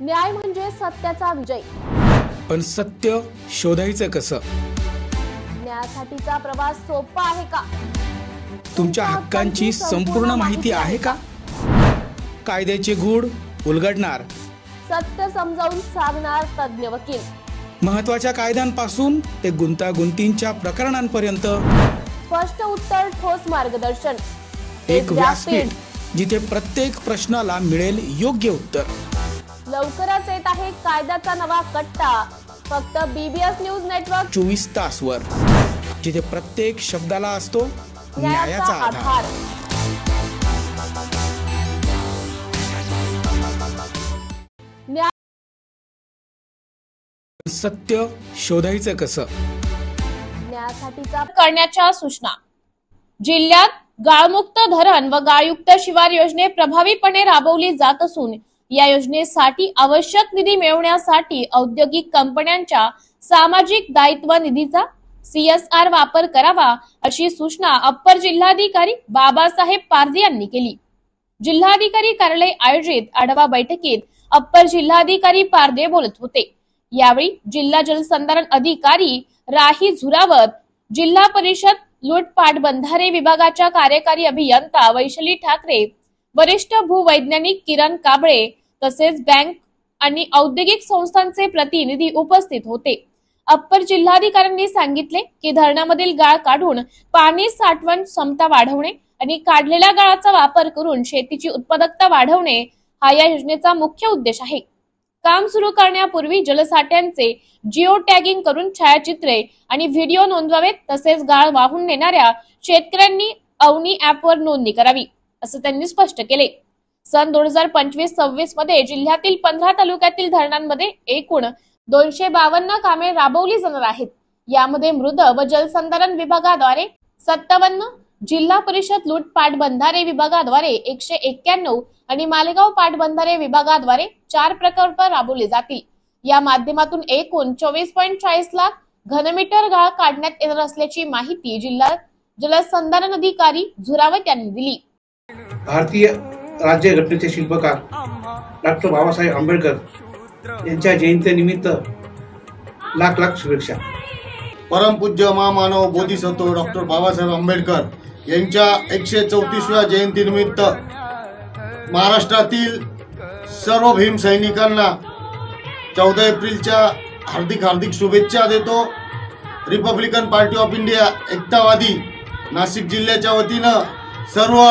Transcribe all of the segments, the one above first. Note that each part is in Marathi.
न्याय म्हणजे सत्याचा विजय। पण सत्य शोधायचं कसं? न्यायासाठीचा प्रवास सोपा आहे का? तुमच्या हक्कांची संपूर्ण माहिती आहे का? कायद्याचे गूढ उलगडणार, सत्य समजावून सांगणार तज्ञ वकील। महत्त्वाच्या कायद्यांपासून ते गुंतागुंतींच्या प्रकरणांपर्यंत स्पष्ट उत्तर, ठोस मार्गदर्शन। एक व्यासपीठ जिथे प्रत्येक प्रश्नाला मिळेल योग्य उत्तर। लवकरच येत आहे कायद्याचा नवा कट्टा, फक्त BBS न्यूज नेटवर्क 24 तासवर, जिथे प्रत्येक शब्दाला असतो न्यायाचा आधार। सत्य शोधायचं कसं? न्यायासाठीचा करण्याच्या सूचना। जिल्ह्यात गाळमुक्त धरण व गाळयुक्त शिवार योजने प्रभावीपणे राबवली जात असून या योजनेसाठी आवश्यक निधी मिळवण्यासाठी औद्योगिक कंपन्यांच्या सामाजिक दायित्व निधीचा CSR वापर करावा, अशी सूचना अप्पर जिल्हाधिकारी बाबासाहेब पारधी यांनी केली। जिल्हाधिकारी कार्यालय आयोजित आढावा बैठकीत अप्पर जिल्हाधिकारी पारधी बोलत होते। यावेळी जिल्हा जलसंधारण अधिकारी राही झुरावत, जिल्हा परिषद लूटपाट बंधारे विभागाच्या कार्यकारी अभियंता वैशाली ठाकरे, वरिष्ठ भूवैज्ञानिक किरण काबळे तसेच बँक आणि औद्योगिक संस्थांचे प्रतिनिधी उपस्थित होते। अप्पर जिल्हाधिकाऱ्यांनी सांगितले की धरणामधील गाळ काढून पाणी साठवण क्षमता वाढवणे आणि काढलेल्या गाळाचा वापर करून शेतीची उत्पादकता वाढवणे हा या योजनेचा मुख्य उद्देश आहे। काम सुरू करण्यापूर्वी जलसाठ्यांचे जिओ टॅगिंग करून छायाचित्रे आणि व्हिडिओ नोंदवावेत, तसेच गाळ वाहून नेणाऱ्या शेतकऱ्यांनी अवनी ॲपवर नोंदणी करावी, असं त्यांनी स्पष्ट केले। सन 2025-26 मध्ये जिल्ह्यातील 15 तालुक्यातील धरणांमध्ये एकूण 252 कामे राबवली जाणार आहेत। यामध्ये मृद व जलसंधारण विभागाद्वारे 57, जिल्हा परिषद लूटपाट बंधारे विभागाद्वारे 191 आणि मालेगाव पाटबंधारे विभागाद्वारे 4 प्रकल्प राबवले जातील। या माध्यमातून एकूण 24.40 लाख घनमीटर गाळ काढण्यात येणार असल्याची माहिती जिल्हा जलसंधारण अधिकारी झुरावत यांनी दिली। भारतीय राज्यघटनेचे शिल्पकार डॉक्टर बाबासाहेब आंबेडकर यांच्या जयंतीनिमित्त लाख लाख शुभेच्छा। परमपूज्य महामानव बोधिसत्व डॉक्टर बाबासाहेब आंबेडकर यांच्या 134व्या जयंतीनिमित्त महाराष्ट्रातील सर्व भीम सैनिकांना 14 एप्रिलच्या हार्दिक शुभेच्छा देतो। रिपब्लिकन पार्टी ऑफ इंडिया एकतावादी नाशिक जिल्ह्याच्या वतीनं सर्व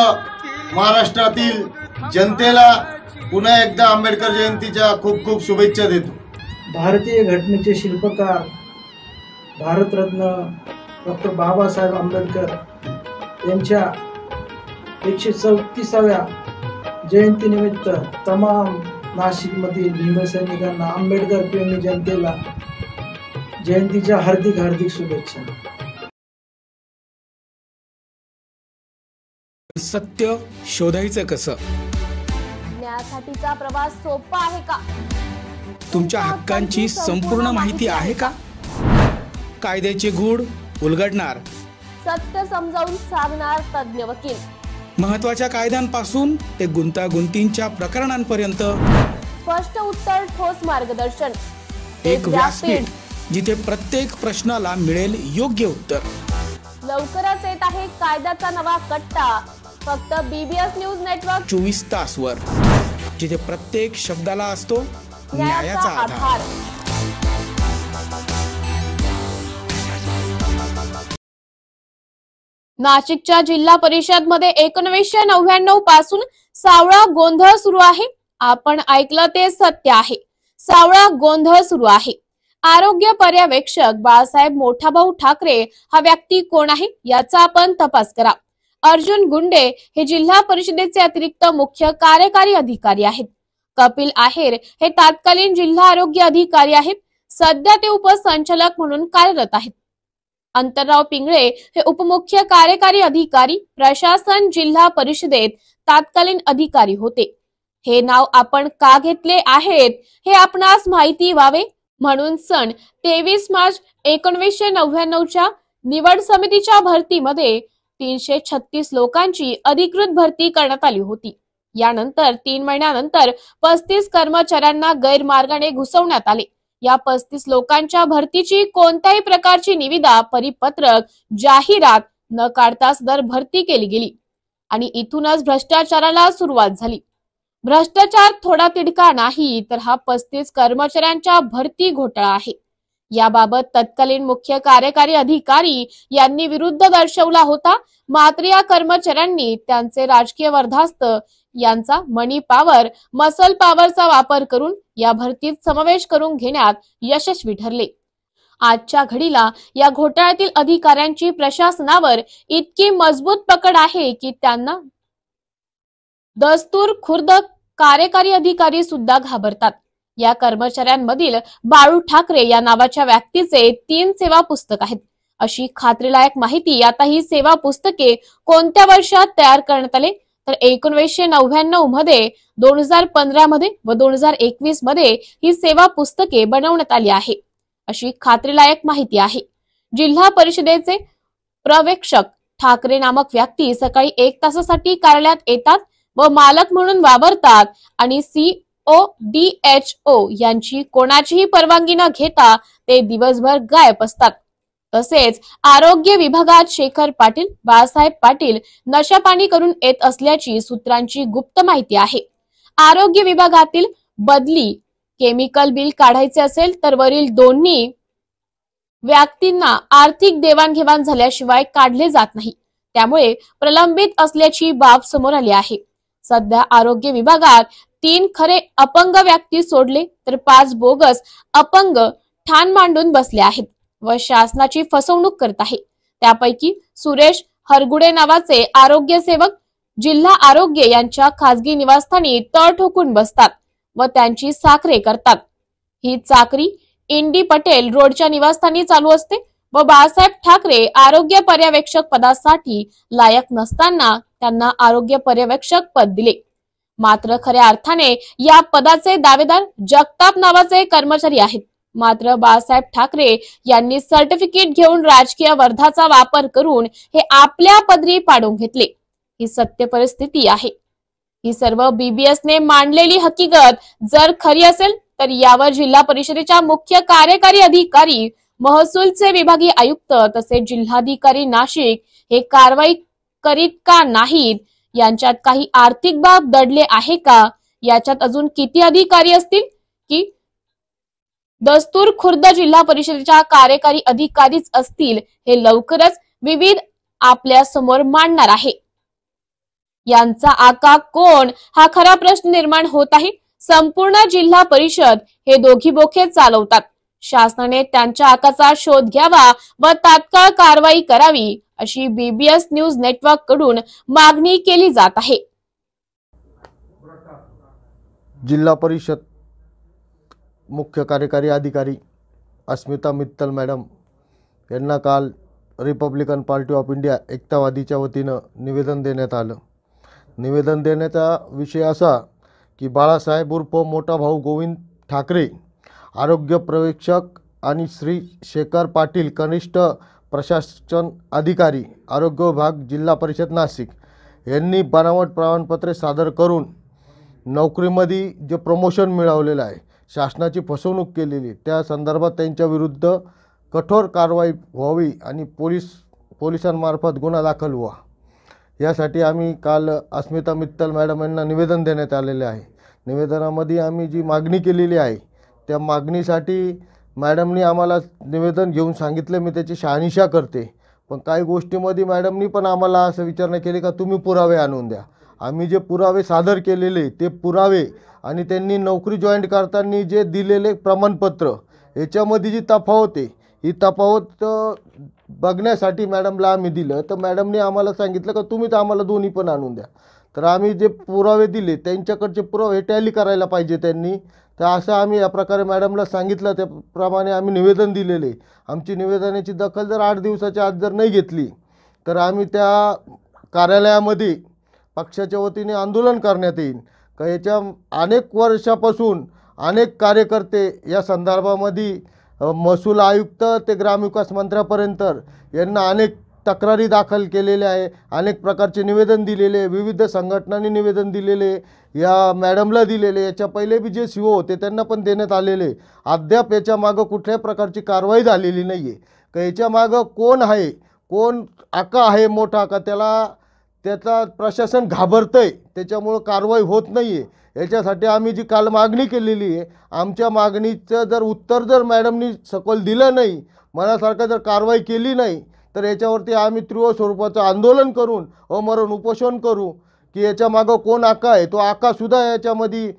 महाराष्ट्रातील जनतेला पुन्हा एकदा आंबेडकर जयंतीच्या खूप खूप शुभेच्छा देतो। भारतीय घटनेचे शिल्पकार भारतरत्न डॉक्टर बाबासाहेब आंबेडकर यांच्या 134व्या जयंतीनिमित्त तमाम नाशिकमधील भीमसैनिकांना, आंबेडकर प्रेमी जनतेला जयंतीच्या हार्दिक शुभेच्छा। सत्य शोधायचं कसं? न्यायासाठीचा प्रवास सोपा आहे का? तुमच्या हक्कांची संपूर्ण माहिती आहे का? कायद्याचे गूढ उलगडणार, सत्य समजावून सांगणार तज्ञ वकील। महत्त्वाच्या कायद्यांपासून ते गुंतागुंतींच्या प्रकरणांपर्यंत स्पष्ट उत्तर, ठोस मार्गदर्शन। एक व्यासपीठ जिथे प्रत्येक प्रश्नाला मिळेल योग्य उत्तर। लवकरच येत आहे कायद्याचा नवा कट्टा, फक्त BBS न्यूज नेटवर्क 24 तासवर, जिथे प्रत्येक शब्दाला असतो न्यायाचा आधार। नाशिकच्या जिल्हा परिषद मध्ये 1999 पासून सावळा गोंधळ सुरू आहे। आपण ऐकलं ते सत्य आहे, सावळा गोंधळ सुरू आहे। आरोग्य पर्यवेक्षक बाळासाहेब मोठाभाऊ ठाकरे हा व्यक्ती कोण आहे याचा आपण तपास करा। अर्जुन गुंडे हे जिल्हा परिषदेचे अतिरिक्त मुख्य कार्यकारी अधिकारी आहेत। कपिल आहेर हे तत्कालीन जिल्हा आरोग्य अधिकारी आहेत। सध्या ते उपसंचालक म्हणून कार्यरत आहेत। अंतरराव पिंगळे हे उपमुख्य कार्यकारी अधिकारी प्रशासन जिल्हा परिषदेत तत्कालीन अधिकारी होते। हे नाव आपण का घेतले आहेत हे आपणास माहिती व्हावे म्हणून सन 23 मार्च 1999च्या निवड समितीच्या भरतीमध्ये 336 लोकांची अधिकृत भरती करण्यात आली होती। यानंतर 3 महिन्यानंतर 35 कर्मचाऱ्यांना गैरमार्गाने घुसवण्यात आले। या 35 लोकांच्या भरतीची कोणत्याही प्रकारची निविदा, परिपत्रक, जाहिरात न काढता सदर भरती केली गेली आणि इथूनच भ्रष्टाचाराला सुरुवात झाली। भ्रष्टाचार थोडा तिडका नाही तर हा 35 कर्मचाऱ्यांच्या भरती घोटाळा आहे। याबाबत तत्कालीन मुख्य कार्यकारी अधिकारी यांनी विरुद्ध दर्शवला होता, मात्र या कर्मचाऱ्यांनी त्यांचे राजकीय वर्धास्त यांचा मनी पॉवर, मसल पॉवरचा वापर करून या भरतीत समावेश करून घेण्यात यशस्वी ठरले। आजच्या घडीला या घोटाळ्यातील अधिकाऱ्यांची प्रशासनावर इतकी मजबूत पकड आहे की त्यांना दस्तूर खुर्द कार्यकारी अधिकारी सुद्धा घाबरतात। या कर्मचाऱ्यांमधील बाळू ठाकरे या नावाच्या व्यक्तीचे 3 सेवा पुस्तक आहेत अशी खात्रीलायक माहिती। आता ही सेवा पुस्तके कोणत्या वर्षात तयार करण्यात आले तर 1999 मध्ये, 2015 मध्ये व 2021 मध्ये ही सेवा पुस्तके बनवण्यात आली आहे अशी खात्रीलायक माहिती आहे। जिल्हा परिषदेचे पर्यवेक्षक ठाकरे नामक व्यक्ती सकाळी 1 तासासाठी कार्यालयात येतात व मालक म्हणून वावरतात आणि CODHO यांची कोणाचीही परवानगी न घेता ते दिवसभर गायब असतात। तसेच आरोग्य विभागात शेखर पाटील, बाळासाहेब पाटील नशापाणी करून येत असल्याची सूत्रांची गुप्त माहिती आहे। आरोग्य विभागातील बदली, केमिकल बिल काढायचे असेल तर वरील दोन्ही व्यक्तींना आर्थिक देवाणघेवाण झाल्याशिवाय काढले जात नाही, त्यामुळे प्रलंबित असल्याची बाब समोर आली आहे। सध्या आरोग्य विभागात 3 खरे अपंग व्यक्ती सोडले तर 5 बोगस अपंग ठाण मांडून बसले आहेत व शासनाची फसवणूक करत आहे। त्यापैकी सुरेश हरगुडे नावाचे आरोग्य सेवक जिल्हा आरोग्य यांच्या खासगी निवासस्थानी तळ ठोकून बसतात व त्यांची साखरे करतात। ही चाकरी इंडी पटेल रोडच्या निवासस्थानी चालू असते व बाळासाहेब ठाकरे आरोग्य पर्यवेक्षक पदासाठी लायक नसताना त्यांना आरोग्य पर्यवेक्षक पद दिले। मात्र खऱ्या अर्थाने या पदाचे दावेदार जगताप नावाचे कर्मचारी आहेत। मात्र बाळासाहेब ठाकरे यांनी सर्टिफिकेट घेऊन राजकीय वर्धाचा वापर करून हे आपल्या पदरी पाडून घेतले। ही सत्य परिस्थिती आहे। ही सर्व BBS ने मांडलेली हकीकत जर खरी असेल तर यावर जिल्हा परिषदेच्या मुख्य कार्यकारी अधिकारी, महसूलचे विभागीय आयुक्त तसेच जिल्हाधिकारी नाशिक हे कारवाई करीत का नाहीत? यांच्यात काही आर्थिक बाब दडले आहे का? याच्यात अजून किती अधिकारी असतील की दस्तूर खुर्द जिल्हा परिषदेच्या कार्यकारी अधिकारीच असतील? हे लवकरच विविध आपल्या समोर मांडणार आहे। यांचा आका कोण हा खरा प्रश्न निर्माण होत आहे। संपूर्ण जिल्हा परिषद हे दोघी बोखे चालवतात। शासनाने त्यांच्या आकाचा शोध घ्यावा व तात्काळ कारवाई करावी अशी BBS न्यूज नेटवर्क कडून मागणी केली जात आहे। जिल्हा परिषद मुख्य कार्यकारी अधिकारी अस्मिता मित्तल मॅडम यांना काल रिपब्लिकन पार्टी ऑफ इंडिया एकतावादीच्या वतीनं निवेदन देण्यात आलं। निवेदन देण्याचा विषय असा की बाळासाहेब उर्फ मोठा भाऊ गोविंद ठाकरे आरोग्य पर्यवेक्षक आणि श्री शेखर पाटील कनिष्ठ प्रशासन अधिकारी आरोग्य विभाग जिल्हा परिषद नाशिक यांनी बनावट प्रमाणपत्रे सादर करून नोकरीमध्ये जे प्रमोशन मिळवलेलं आहे, शासनाची फसवणूक केलेली, त्या संदर्भात त्यांच्या विरुद्ध कठोर कारवाई व्हावी आणि पोलिसांमार्फत गुन्हा दाखल व्हावा यासाठी आम्ही काल अस्मिता मित्तल मॅडम यांना निवेदन देण्यात आलेले आहे। निवेदनामध्ये आम्ही जी मागणी केलेली आहे त्या मागणीसाठी मॅडमनी आम्हाला निवेदन घेऊन सांगितलं, मी त्याची शहानिशा करते, पण काही गोष्टीमध्ये मॅडमनी पण आम्हाला असं विचारणा केली का तुम्ही पुरावे आणून द्या। आम्ही जे पुरावे सादर केलेले ते पुरावे आणि त्यांनी नोकरी जॉईन करताना जे दिलेले प्रमाणपत्र याच्यामध्ये जी तफावत आहे ही तफावत बघण्यासाठी मॅडमला आम्ही दिलं, तर मॅडमने आम्हाला सांगितलं का तुम्हीच आम्हाला दोन्ही पण आणून द्या। तर आम्ही जे पुरावे दिले त्यांच्याकडचे पुरावे टॅली करायला पाहिजे त्यांनी, तर असं आम्ही या प्रकारे मॅडमला सांगितलं, त्याप्रमाणे आम्ही निवेदन दिलेले। आमची निवेदनाची दखल जर 8 दिवसाच्या आत जर नाही घेतली तर आम्ही त्या कार्यालयामध्ये पक्षाच्या वतीने आंदोलन करण्यात येईल। का याच्या अनेक वर्षापासून अनेक कार्यकर्ते या संदर्भामध्ये महसूल आयुक्त ते ग्रामविकास मंत्र्यापर्यंत यांना अनेक तक्रारी दाखल केलेल्या आहे, अनेक प्रकारचे निवेदन दिलेले, विविध संघटनांनी निवेदन दिलेले, या मॅडमला दिलेले, याच्या पहिले बी जे CO होते त्यांना पण देण्यात आलेले. अद्याप याच्या मागं कुठल्याही प्रकारची कारवाई झालेली नाही आहे. का याच्या मागं कोण आहे, कोण आका आहे मोठा का त्याचा प्रशासन घाबरतंय, त्याच्यामुळं कारवाई होत नाही आहे. याच्यासाठी आम्ही जी काल मागणी केलेली आहे, आमच्या मागणीचं जर उत्तर जर मॅडमनी सखोल दिलं नाही, मनासारखं जर कारवाई केली नाही, तर याच्यावरती आम्ही तीव्र स्वरूपाचं आंदोलन करून अमरण उपोषण करू की याच्या मागं कोण आका आहे, तो आकासुद्धा याच्यामध्ये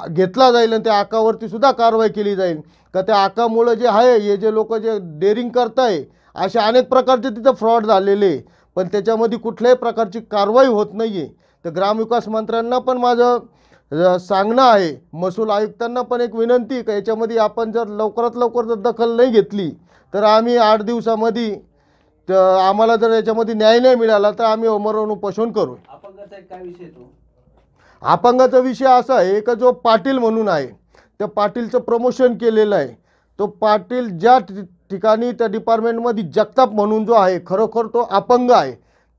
घेतला जाईल आणि त्या आकावरती सुद्धा कारवाई केली जाईल. का त्या आकामुळं जे आहे, हे जे लोक जे डेअरिंग करताय, असे अनेक प्रकारचे तिथं फ्रॉड झालेले, पण त्याच्यामध्ये कुठल्याही प्रकारची कारवाई होत नाही आहे. तर ग्रामविकास मंत्र्यांना पण माझं सांगणं आहे, महसूल आयुक्तांना पण एक विनंती का याच्यामध्ये आपण जर लवकरात लवकर जर दखल नाही घेतली तर आम्ही 8 दिवसामध्ये आम्हाला जर याच्यामध्ये न्याय नाही मिळाला तर आम्ही अमरण उपोषण करू. अपंगाचा काय विषय तो? अपंगाचा विषय असा आहे का जो पाटील म्हणून आहे, त्या पाटीलचं प्रमोशन केलेलं आहे. तो पाटील ज्या ठिकाणी त्या डिपार्टमेंटमध्ये जगताप म्हणून जो आहे, खरोखर तो अपंग आहे,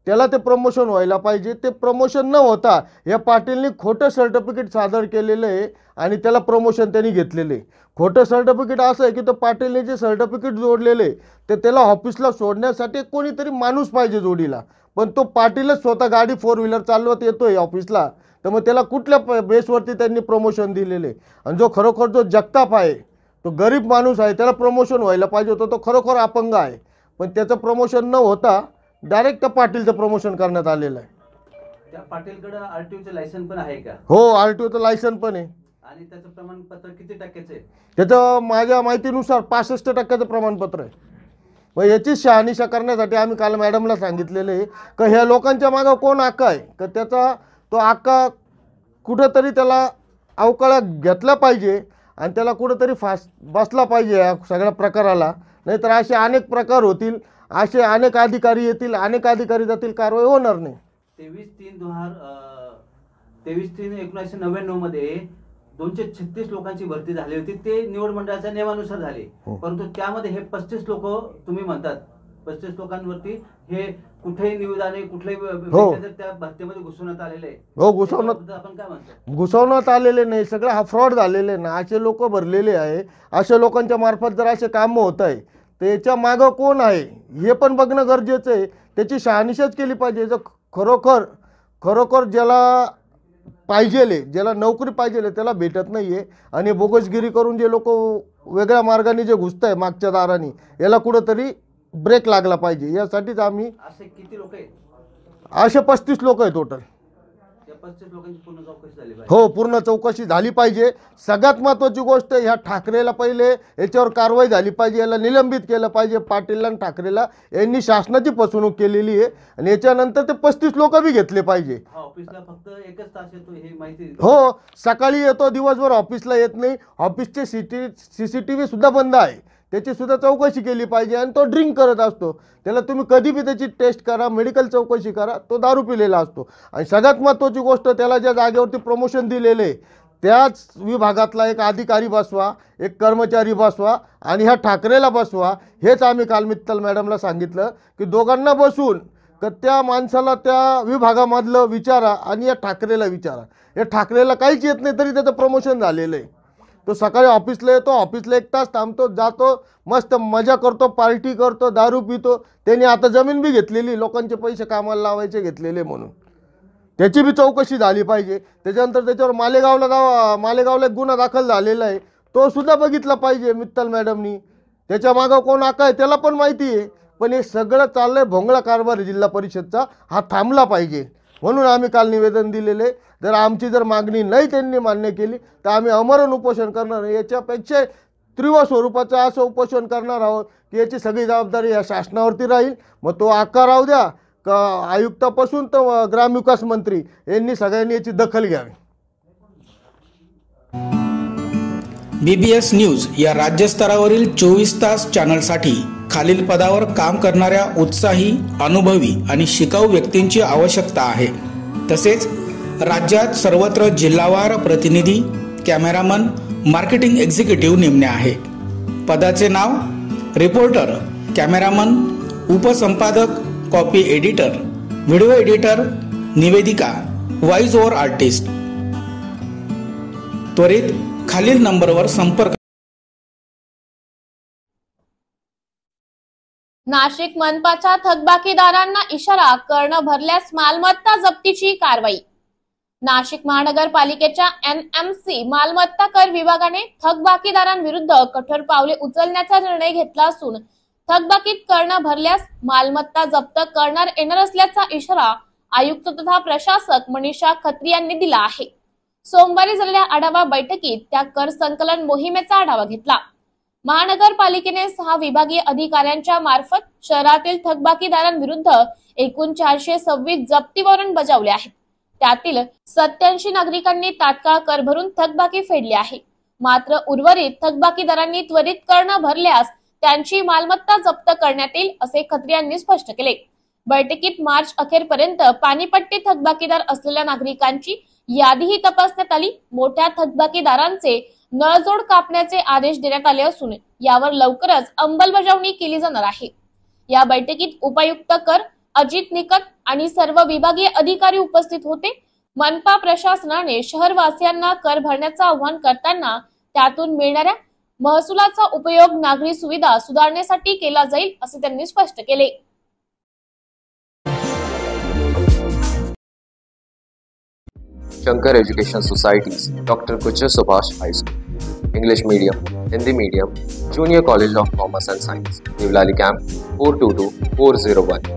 त्याला ते प्रमोशन व्हायला पाहिजे. ते प्रमोशन न होता या पाटीलने खोटं सर्टिफिकेट सादर केलेलं आहे आणि त्याला प्रमोशन त्यांनी घेतलेलं आहे. खोटं सर्टिफिकेट असं आहे की तो पाटीलने जे सर्टिफिकेट जोडलेले ते त्याला ऑफिसला सोडण्यासाठी कोणीतरी माणूस पाहिजे जोडीला, पण तो पाटीलच स्वतः गाडी 4 व्हीलर चालवत येतोय ऑफिसला, तर मग त्याला कुठल्या बेसवरती त्यांनी प्रमोशन दिलेले. आणि जो खरोखर जो जगताप आहे, तो गरीब माणूस आहे, त्याला प्रमोशन व्हायला पाहिजे होतं. तो खरोखर अपंग आहे, पण त्याचं प्रमोशन न होता डायरेक्ट त्या पाटीलचं प्रमोशन करण्यात आलेलं आहे. त्या पाटीलकडे RTOचं लायसन पण आहे का? हो, RTOचं लायसन पण आहे. आणि त्याचं प्रमाणपत्र किती टक्क्याचं आहे? त्याचं माझ्या माहितीनुसार 65% प्रमाणपत्र आहे. मग याची शहानिशा करण्यासाठी आम्ही काल मॅडमला सांगितलेलं आहे का ह्या लोकांच्या मागं कोण आका आहे, का त्याचा तो आका कुठंतरी त्याला अवकाळा घेतला पाहिजे आणि त्याला कुठंतरी बसला पाहिजे या सगळ्या प्रकाराला. नाहीतर असे अनेक प्रकार होतील, असे अनेक अधिकारी येतील, अनेक अधिकारी जातील, कारवाई होणार नाही. 23/3/1999 मध्ये 236 लोकांची भरती झाली होती. ते निवड मंडळाच्या नियमानुसार झाले, परंतु त्यामध्ये हे 35 लोक तुम्ही म्हणतात 35 लोकांवरती हे कुठेही निविदाने कुठल्याही त्या भरतीमध्ये घुसवण्यात आलेले आहे. हो, आपण काय म्हणतो? घुसवण्यात आलेले नाही, सगळं हा फ्रॉड झालेले ना. असे लोक भरलेले आहे, अशा लोकांच्या मार्फत जर असे कामं होत आहे तर याच्या मागं कोण आहे हे पण बघणं गरजेचं आहे. त्याची शहानिशाच केली पाहिजे. जर खरोखर ज्याला पाहिजेले, ज्याला नोकरी पाहिजेले त्याला भेटत नाही आहे आणि बोगसगिरी करून जे लोक वेगळ्या मार्गाने जे घुसत आहे मागच्या दाराने, याला कुठंतरी ब्रेक लागला पाहिजे. यासाठीच आम्ही असे किती लोक आहेत? असे 35 लोक आहे टोटल. 35 लोकांची पूर्ण चौकशी झाली पाहिजे. हो, पूर्ण चौकशी झाली पाहिजे. सगळ्यात महत्त्वाची गोष्ट ह्या ठाकरेला पहिले याच्यावर कारवाई झाली पाहिजे, याला निलंबित केलं पाहिजे. पाटीलला आणि ठाकरेला यांनी शासनाची फसवणूक केलेली आहे आणि याच्यानंतर ते 35 लोक बी घेतले पाहिजे. ऑफिसला फक्त 1 तास येतो हे माहिती? हो, सकाळी येतो, दिवसभर ऑफिसला येत नाही. ऑफिसचे CCTV सुद्धा बंद आहे, त्याची सुद्धा चौकशी केली पाहिजे. आणि तो ड्रिंक करत असतो, त्याला तुम्ही कधी बी त्याची टेस्ट करा, मेडिकल चौकशी करा, तो दारू पिलेला असतो. आणि सगळ्यात महत्त्वाची गोष्ट, त्याला ज्या जागेवरती प्रमोशन दिलेले त्याच विभागातला एक अधिकारी बसवा, एक कर्मचारी बसवा आणि ह्या ठाकरेला बसवा. हेच आम्ही काल मित्तल मॅडमला सांगितलं की दोघांना बसून का त्या माणसाला त्या विभागामधलं विचारा आणि या ठाकरेला विचारा. या ठाकरेला काहीच येत नाही तरी त्याचं प्रमोशन झालेलं आहे. तो सकाळी ऑफिसला येतो, ऑफिसला 1 तास थांबतो, जातो, मस्त मजा करतो, पार्टी करतो, दारू पितो. त्यांनी आता जमीन बी घेतलेली, लोकांचे पैसे कामाला लावायचे घेतलेले म्हणून. त्याची बी चौकशी झाली पाहिजे. त्याच्यानंतर त्याच्यावर मालेगावला एक गुन्हा दाखल झालेला आहे, तो सुद्धा बघितला पाहिजे मित्तल मॅडमनी. त्याच्या मागं कोण आका आहे त्याला पण माहिती आहे. पण हे सगळं चाललंय भोंगळा कारभार जिल्हा परिषदचा, हा थांबला पाहिजे. म्हणून आम्ही काल निवेदन दिलेले. जर आमची जर मागणी नाही त्यांनी मान्य केली तर आम्ही अमरण उपोषण करणार. याच्यापेक्षा तीव्र स्वरूपाचं असं उपोषण करणार आहोत की याची सगळी जबाबदारी या शासनावरती राहील. मग तो आकार राहू द्या का आयुक्तापासून तर ग्रामविकास मंत्री यांनी सगळ्यांनी याची दखल घ्यावी. BBS न्यूज या राज्यस्तरावरील 24 तास चॅनलसाठी खालील पदावर काम करणाऱ्या उत्साही, अनुभवी आणि शिकाऊ व्यक्तींची आवश्यकता आहे. तसेच राज्यात सर्वत्र जिल्हावार प्रतिनिधी, कॅमेरामन, मार्केटिंग एक्झिक्युटिव्ह नेमणे आहे. पदाचे नाव रिपोर्टर, कॅमेरामन, उपसंपादक, कॉपी एडिटर, व्हिडिओ एडिटर, निवेदिका, व्हॉइस ओव्हर आर्टिस्ट. त्वरित खालील नंबरवर संपर्क. नाशिक मनपाच्या थकबाकीदारांना इशारा, कर्ण भरल्यास मालमत्ता जप्तीची कारवाई. नाशिक महानगरपालिकेच्या NMC मालमत्ता कर विभागाने थकबाकीदारांविरुद्ध कठोर पावले उचलण्याचा निर्णय घेतला असून थकबाकीत कर्ण भरल्यास मालमत्ता जप्त करणार येणार असल्याचा इशारा आयुक्त तथा प्रशासक मनीषा खत्री यांनी दिला आहे. सोमवारी झालेल्या आढावा बैठकीत त्या कर संकलन मोहिमेचा आढावा घेतला. महानगरपालिकेने 6 विभागीय अधिकाऱ्यांच्या मार्फत शहरातील थकबाकीदारांविरुद्ध एकूण 426 जप्ती वॉरंट बजावले आहेत. त्यातील 87 नागरिकांनी तात्काळ कर भरून थकबाकी फेडली आहे. मात्र उर्वरित थकबाकीदारांनी त्वरित कर्ण भरल्यास त्यांची मालमत्ता जप्त करण्यात येईल असे खत्री यांनी स्पष्ट केले. बैठकीत मार्च अखेरपर्यंत पाणीपट्टी थकबाकीदार असलेल्या नागरिकांची यादीही तपासण्यात आली. मोठ्या थकबाकीदारांचे नळजोड कापण्याचे आदेश देण्यात आले असून यावर लवकरच अंमलबजावणी केली जाणार आहे. या बैठकीत उपायुक्त कर अजित निकट आणि सर्व विभागीय अधिकारी उपस्थित होते. मनपा प्रशासनाने शहरवासियांना कर भरण्याचं आवाहन करताना त्यातून मिळणाऱ्या महसुलाचा उपयोग नागरी सुविधा सुधारण्यासाठी केला जाईल असे त्यांनी स्पष्ट केले. Shankar Education Societies, Dr. Kuchar Subhash High School, English Medium, Hindi Medium, Junior College of Commerce and Science, Nivlali Camp 422401.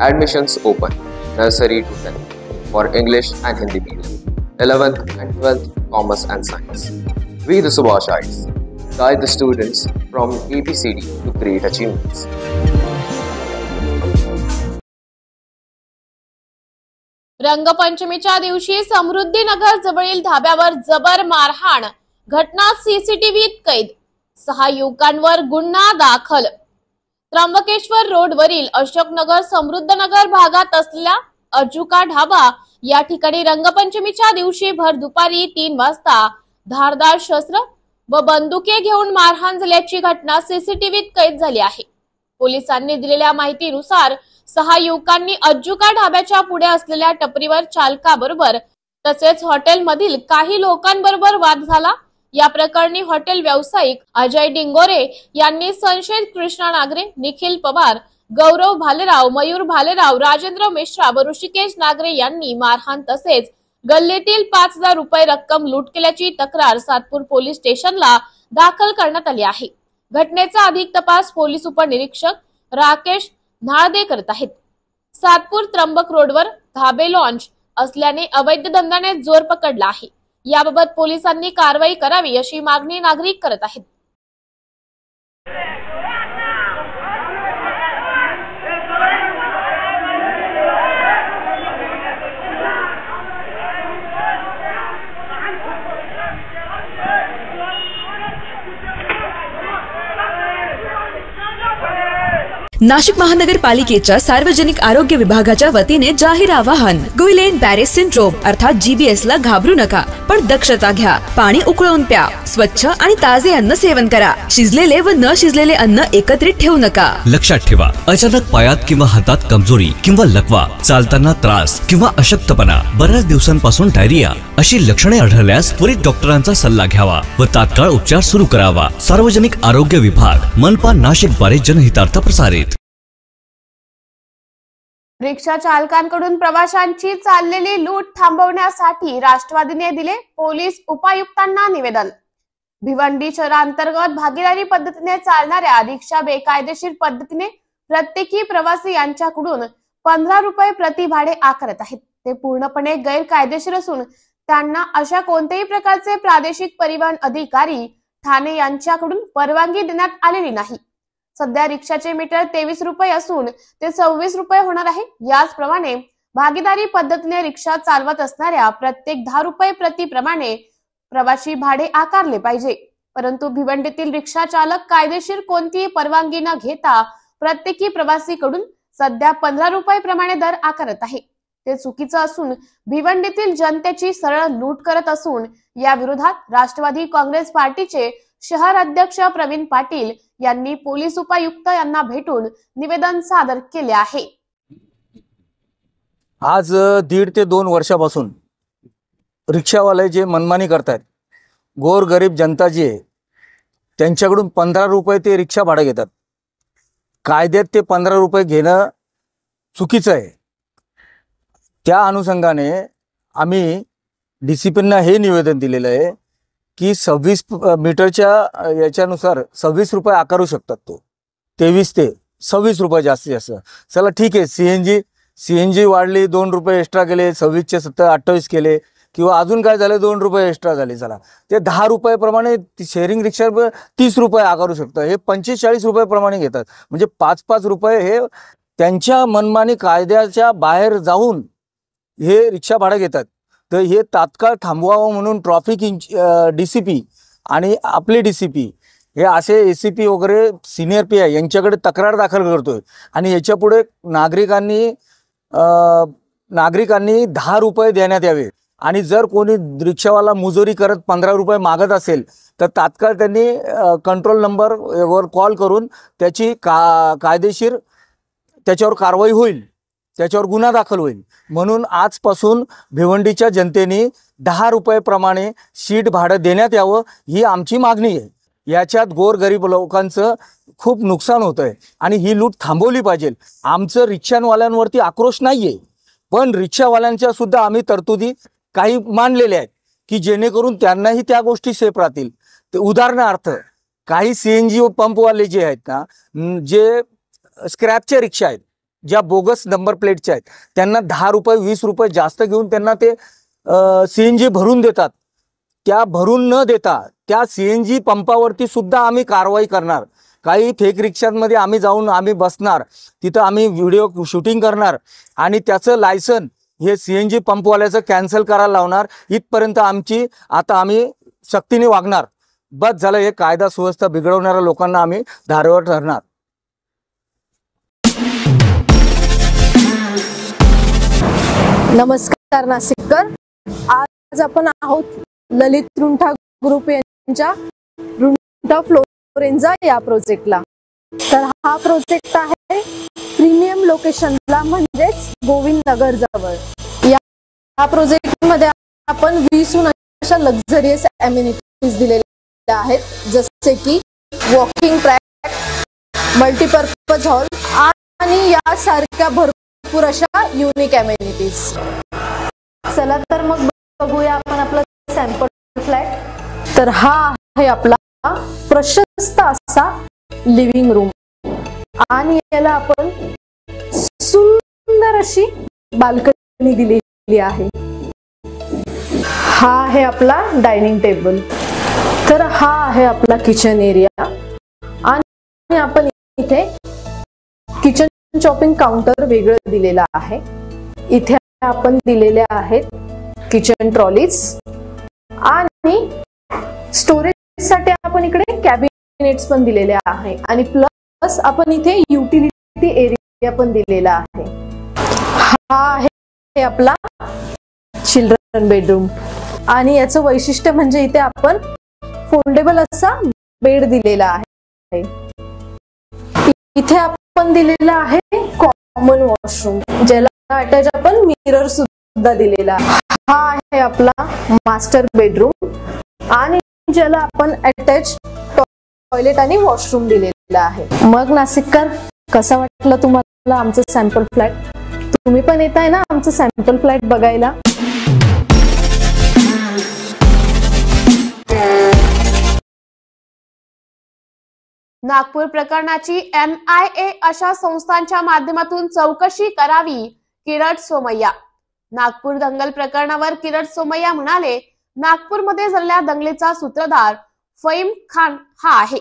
Admissions open, nursery to 10th for English and Hindi Medium, 11th and 12th Commerce and Science. We the Subhashites guide the students from ABCD to great achievements. रंगपंचमीच्या दिवशी समृद्धीनगर जवळील धाब्यावर जबर मारहाण, घटना सीसीटीव्हीत कैद. 6 युवकांवर गुन्हा दाखल. त्र्यंबकेश्वर रोडवरील अशोकनगर समृद्धनगर भागात असलेल्या अजुका ढाबा या ठिकाणी रंगपंचमीच्या दिवशी भर दुपारी 3 वाजता धारदार शस्त्र व बंदुके घेऊन मारहाण झाल्याची घटना सीसीटीव्हीत कैद झाली आहे. पोलिसांनी दिलेल्या माहितीनुसार 6 युवकांनी अज्जुका ढाब्याच्या पुढे असलेल्या टपरीवर चालकाबरोबर तसेच हॉटेलमधील काही लोकांबरोबर वाद झाला. या प्रकरणी हॉटेल व्यावसायिक अजय डिंगोरे यांनी संशयित कृष्णा नागरे, निखिल पवार, गौरव भालेराव, मयूर भालेराव, राजेंद्र मिश्रा व ऋषिकेश नागरे यांनी मारहाण तसेच गल्लीतील 5000 रुपये रक्कम लूट केल्याची तक्रार सातपूर पोलीस स्टेशनला दाखल करण्यात आली आहे. घटनेचा अधिक तपास पोलीस उपनिरीक्षक राकेश नाळदे करत आहेत. सातपूर त्र्यंबक रोडवर धाबे लॉन्च असल्याने अवैध धंद्याने जोर पकडला आहे. याबाबत पोलिसांनी कारवाई करावी अशी मागणी नागरिक करत आहेत. नाशिक महानगरपालिकेच्या सार्वजनिक आरोग्य विभागाच्या वतीने जाहीर आवाहन. गुइलेन बॅरे सिंड्रोम अर्थात GBS ला घाबरू नका, पण दक्षता घ्या. पाणी उकळून प्या. स्वच्छ आणि ताजे अन्न सेवन करा. शिजलेले व न शिजलेले अन्न एकत्रित ठेवू नका. लक्षात ठेवा, अचानक पायात किंवा हातात कमजोरी किंवा लकवा, चालताना त्रास किंवा अशक्तपणा, बऱ्याच दिवसांपासून डायरिया अशी लक्षणे आढळल्यास त्वरित डॉक्टरांचा सल्ला घ्यावा व तात्काळ उपचार सुरू करावा. सार्वजनिक आरोग्य विभाग, मनपा नाशिक द्वारे जनहितार्थ प्रसारित. रिक्षा चालकांकडून प्रवाशांची चाललेली लूट थांबवण्यासाठी राष्ट्रवादीने दिले पोलीस उपायुक्तांना निवेदन. भिवंडी शहरांतर्गत भागीदारी पद्धतीने चालणाऱ्या रिक्षा बेकायदेशीर पद्धतीने प्रत्येकी प्रवासी यांच्याकडून 15 रुपये प्रति भाडे आकारत आहेत. ते पूर्णपणे गैरकायदेशीर असून त्यांना अशा कोणत्याही प्रकारचे प्रादेशिक परिवहन अधिकारी ठाणे यांच्याकडून परवानगी देण्यात आलेली नाही. सध्या रिक्षाचे मीटर 23 रुपये असून ते 26 रुपये होणार आहे. याचप्रमाणे भागीदारी पद्धतीने रिक्षा चालवत असणाऱ्या प्रत्येक 10 रुपये प्रतिप्रमाणे प्रवासी भाडे आकारले पाहिजे. परंतु भिवंडीतील रिक्षा चालक कायदेशीर कोणतीही परवानगी न घेता प्रत्येकी प्रवासीकडून सध्या 15 रुपये प्रमाणे दर आकारत आहे. ते चुकीचं असून भिवंडीतील जनतेची सरळ लूट करत असून या विरोधात राष्ट्रवादी काँग्रेस पार्टीचे शहर अध्यक्ष प्रवीण पाटील यांनी पोलीस उपायुक्त यांना भेटून निवेदन सादर केले आहे. आज 1.5 ते 2 वर्षापासून रिक्षावाले जे मनमानी करतात, गोरगरीब जनता जी आहे त्यांच्याकडून 15 रुपये ते रिक्षा भाडं घेतात. कायद्यात ते 15 रुपये घेणं चुकीचं आहे. त्या अनुषंगाने आम्ही DCPंना हे निवेदन दिलेलं आहे की 26 मीटरच्या याच्यानुसार 26 रुपये आकारू शकतात. तो 23 ते 26 रुपये जास्तीत जास्त. चला ठीक आहे, CNG वाढली, 2 रुपये एक्स्ट्रा केले, 26चे 28 केले, किंवा अजून काय झालं 2 रुपये एक्स्ट्रा झाले. चला ते 10 रुपयाप्रमाणे शेअरिंग रिक्षा 30 रुपये आकारू शकतं. हे 45-40 रुपयाप्रमाणे घेतात. म्हणजे 5-5 रुपये हे त्यांच्या मनमानी कायद्याच्या बाहेर जाऊन हे रिक्षा भाडं घेतात. तर हे तात्काळ थांबवावं म्हणून ट्रॅफिक DCP आणि आपले DCP हे असे ACP वगैरे सिनियर PI यांच्याकडे तक्रार दाखल करतोय. आणि याच्यापुढे नागरिकांनी 10 रुपये देण्यात यावे. आणि जर कोणी रिक्षावाला मुजोरी करत 15 रुपये मागत असेल तर तात्काळ त्यांनी कंट्रोल नंबरवर कॉल करून त्याची कायदेशीर त्याच्यावर कारवाई होईल, त्याच्यावर गुन्हा दाखल होईल. म्हणून आजपासून भिवंडीच्या जनतेने 10 रुपयेप्रमाणे शीट भाडं देण्यात यावं ही आमची मागणी आहे. याच्यात गोरगरीब लोकांचं खूप नुकसान होतं आहे आणि ही लूट थांबवली पाहिजे. आमचं रिक्षावाल्यांवरती आक्रोश नाही आहे, पण रिक्षावाल्यांच्या सुद्धा आम्ही तरतुदी काही मानलेल्या आहेत की जेणेकरून त्यांनाही त्या गोष्टी सेफ राहतील. ते उदाहरणार्थ काही CNG पंपवाले जे आहेत ना, जे स्क्रॅपच्या रिक्षा आहेत, ज्या बोगस नंबर प्लेटच्या आहेत, त्यांना 10 रुपये 20 रुपये जास्त घेऊन त्यांना ते CNG भरून देतात. त्या भरून न देता त्या CNG पंपावरती सुद्धा आम्ही कारवाई करणार. काही फेक रिक्षांमध्ये आम्ही जाऊन आम्ही बसणार, तिथं आम्ही व्हिडिओ शूटिंग करणार आणि त्याचं लायसन हे CNG पंपवाल्याचं कॅन्सल करायला लावणार. इथपर्यंत आता आम्ही सक्तीने वागणार. बस झालं, हे कायदा सुव्यवस्था बिघडवणाऱ्या लोकांना आम्ही धारेवर धरणार. नमस्कार नाशिककर. आज आपण आहोत ललित रुंठा ग्रुप यांच्या रुंठा फ्लोरेंजा या प्रोजेक्टला. तर हा प्रोजेक्ट आहे प्रीमियम लोकेशनला, म्हणजेच गोविंद नगर जवळ. या प्रोजेक्ट मध्ये आपण 20 अशा लक्झरियस अम्युनिटीज दिलेल्या आहेत, जसे की वॉकिंग ट्रॅक, मल्टीपर्पज हॉल आणि यासारख्या भरपूर अशा युनिक अम्युनिटीज. चला तर मग बघूया आपण आपला सॅम्पल फ्लॅट. तर हा आहे आपला प्रशस्त असा लिव्हिंग रूम आणि याला आपण सुंदर अशी बाल्कनी दिलेली आहे. हा आहे आपला डायनिंग टेबल. तर हा आहे आपला किचन एरिया आणि आपण इथे किचन चॉपिंग काउंटर वेगळं दिलेला आहे. इथे आपण दिलेल्या आहेत किचन ट्रॉलीज आणि स्टोरेज साठी आपण इकडे कॅबिनेट्स पण दिलेले आहे आणि प्लस आपण इथे युटिलिटी एरिया पण दिलेला आहे. हा आहे आपला चिल्ड्रन बेडरूम आणि याचं वैशिष्ट्य म्हणजे इथे आपण फोल्डेबल असा बेड दिलेला आहे. इथे आपण दिलेला आहे कॉमन वॉशरूम, ज्याला अटॅच आपण मिरर सुद्धा दिलेला आहे. हा आहे आपला मास्टर बेडरूम आणि ज्याला आपण अटॅच टॉयलेट आणि वॉशरूम दिलेला आहे. मग नाशिककर, कसा वाटलं तुम्हाला आमचं सॅम्पल फ्लॅट? तुम्ही पण येत आहे ना आमचं सॅम्पल फ्लॅट बघायला? नागपूर प्रकरणाची NIA अशा संस्थांच्या माध्यमातून चौकशी करावी, किरट सोमय्या. नागपूर दंगल प्रकरणावर किरट सोमय्या म्हणाले, नागपूरमध्ये झालेल्या दंगलीचा सूत्रधार फहीम खान हा आहे.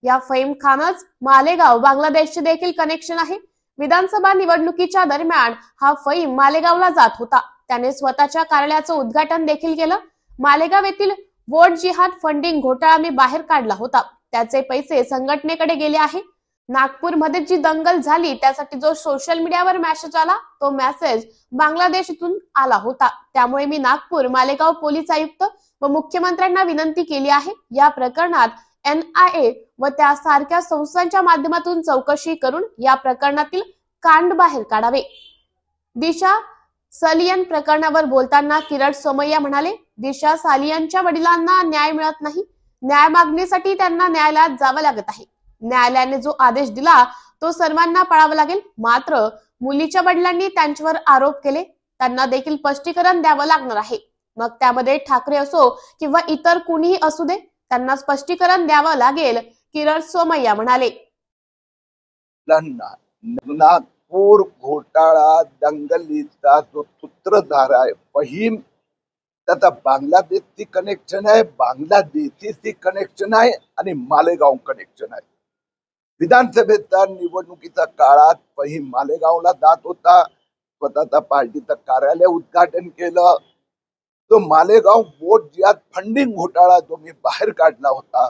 या फहीम खानच मालेगाव बांगलादेशचे देखील कनेक्शन आहे. विधानसभा निवडणुकीच्या दरम्यान हा फहीम मालेगावला जात होता. त्याने स्वतःच्या कार्यालयाचं उद्घाटन देखील केलं. मालेगाव येथील वोट जिहाद फंडिंग घोटाळा मी बाहेर काढला होता. त्याचे पैसे संघटनेकडे गेले आहे. नागपूरमध्ये जी दंगल झाली त्यासाठी जो सोशल मीडियावर मेसेज आला तो मेसेज बांगलादेशातून आला होता. त्यामुळे मी नागपूर मालेगाव पोलीस आयुक्त व मुख्यमंत्र्यांना विनंती केली आहे, या प्रकरणात NIA व त्यासारख्या संस्थांच्या माध्यमातून चौकशी करून या प्रकरणातील कांड बाहेर काढावे. दिशा सालियन प्रकरणावर बोलताना किरण सोमय्या म्हणाले, दिशा सालियनच्या वडिलांना न्याय मिळत नाही. न्याय मागणीसाठी त्यांना न्यायालयात जावं लागत आहे. न्यायालयाने जो आदेश दिला तो सर्वांना पाळावा लागेल. मात्र मुलीच्या वडिलांनी त्यांच्यावर आरोप केले, त्यांना देखील स्पष्टीकरण द्यावं लागणार आहे. मग त्यामध्ये ठाकरे असो किंवा इतर कुणीही असू दे, त्यांना स्पष्टीकरण द्यावं लागेल, किरण सोमय्या म्हणाले. नागपूर घोटाळा दंगलीचा जो सूत्रधार आहे फहीम, त्याचा बांगलादेशची कनेक्शन आहे, बांगलादेशीची कनेक्शन आहे आणि मालेगाव कनेक्शन आहे. विधानसभेच्या निवडणुकीच्या काळात फहीम मालेगावला जात होता, स्वतःचा पार्टीचं कार्यालय उद्घाटन केलं. तो मालेगाव बोट ज्यात फंडिंग घोटाळा जो मी बाहेर काढला होता,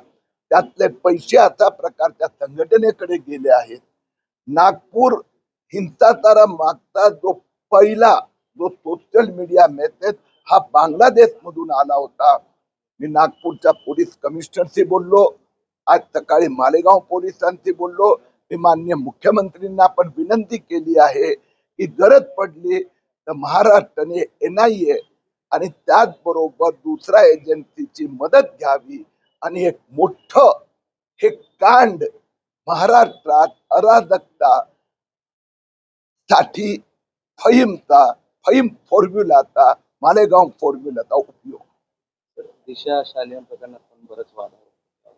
त्यातले पैसे अशा प्रकारच्या संघटनेकडे गेले आहेत. नागपूर हिंसाचारा मागचा जो पहिला जो सोशल मीडिया मेसेज हा बांगलादेश मधून आला होता. मी नागपूरच्या पोलीस कमिशनरशी बोललो, आज सकाळी मालेगाव पोलिसांशी बोललो. मी माननीय मुख्यमंत्रींना पण विनंती केली आहे की गरज पडली तर महाराष्ट्राने NIA आणि त्याचबरोबर दुसऱ्या एजन्सीची मदत घ्यावी आणि एक मोठं हे कांड महाराष्ट्रात अराजकता साठी फहीम फॉर्म्युलाचा मालेगाव फॉर्म्युलाचा उपयोग. दिशा सालियन प्रकरणात पण बरंच वाद आहे.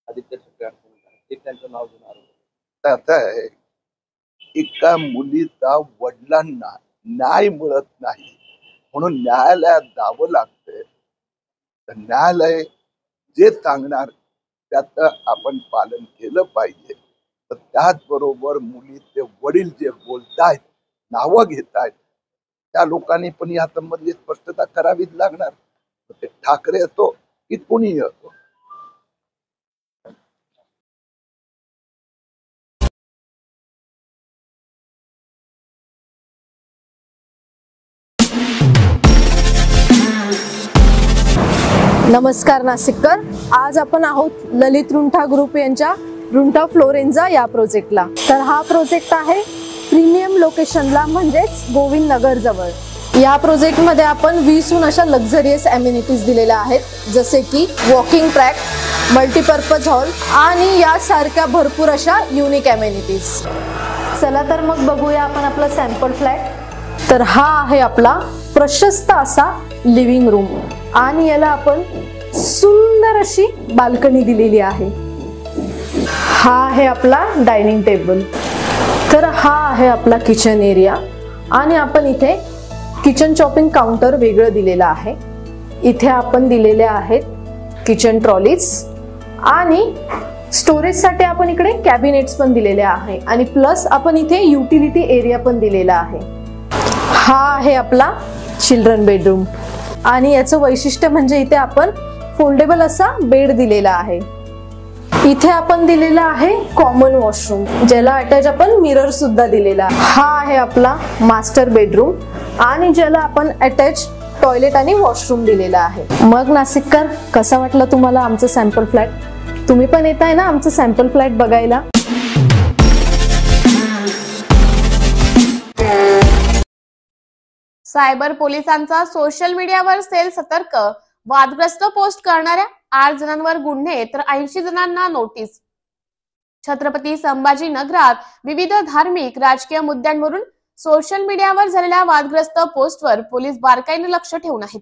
आदित्य ठाकरे त्यांचं नाव घेऊन आरोप आता आहे, एका मुलीचा वडिलांना न्याय मिळत नाही म्हणून न्यायालयात जावं लागतंय. तर न्यायालय जे सांगणार त्याचं आपण पालन केलं पाहिजे. तर त्याचबरोबर मुलीचे वडील जे बोलतायत, नावं घेतायत, त्या लोकांनी पण या संबंधी स्पष्टता करावीच लागणार. ते ठाकरे असो की कोणीही असो. नमस्कार नाशिककर, आज आपण आहोत ललित रुंठा ग्रुप यांच्या रुंठा फ्लोरेन्झा या प्रोजेक्टला. तर हा प्रोजेक्ट आहे प्रीमियम लोकेशनला, म्हणजेच गोविंद नगर जवळ. या प्रोजेक्टमध्ये आपण 20हून अशा लक्झरियस अम्युनिटीज दिलेल्या आहेत, जसे की वॉकिंग ट्रॅक, मल्टीपर्पज हॉल आणि यासारख्या भरपूर अशा युनिक अम्युनिटीज. चला तर मग बघूया आपण आपला सॅम्पल फ्लॅट. तर हा आहे आपला प्रशस्त असा लिव्हिंग रूम आणि याला आपण सुंदर अशी बाल्कनी दिलेली आहे. हा आहे आपला डायनिंग टेबल. तर हा आहे आपला किचन एरिया आणि आपण इथे किचन चॉपिंग काउंटर वेगळं दिलेलं आहे. इथे आपण दिलेले आहेत किचन ट्रॉलीज आणि स्टोरेजसाठी आपण इकडे कॅबिनेट्स पण दिलेले आहे आणि प्लस आपण इथे युटिलिटी एरिया पण दिलेला आहे. हा आहे आपला चिल्ड्रन बेडरूम आणि याचं वैशिष्ट्य म्हणजे इथे आपण फोल्डेबल असा बेड दिलेला आहे. इथे आपण दिलेला आहे कॉमन वॉशरूम, ज्याला अटॅच आपण मिरर सुद्धा दिलेला आहे. हा आहे आपला मास्टर बेडरूम आणि ज्याला आपण अटॅच टॉयलेट आणि वॉशरूम दिलेला आहे. मग नाशिककर, कसा वाटलं तुम्हाला आमचं सॅम्पल फ्लॅट? तुम्ही पण येत आहे ना आमचं सॅम्पल फ्लॅट बघायला? सायबर पोलिसांचा सोशल मीडियावर सेल सतर्क. वादग्रस्त पोस्ट करणाऱ्या 8 जणांवर गुन्हे तर 80 जणांना नोटीस. छत्रपती संभाजीनगरात विविध धार्मिक राजकीय मुद्द्यांवरून सोशल मीडियावर झालेल्या वादग्रस्त पोस्टवर पोलीस बारकाईने लक्ष ठेवून आहेत.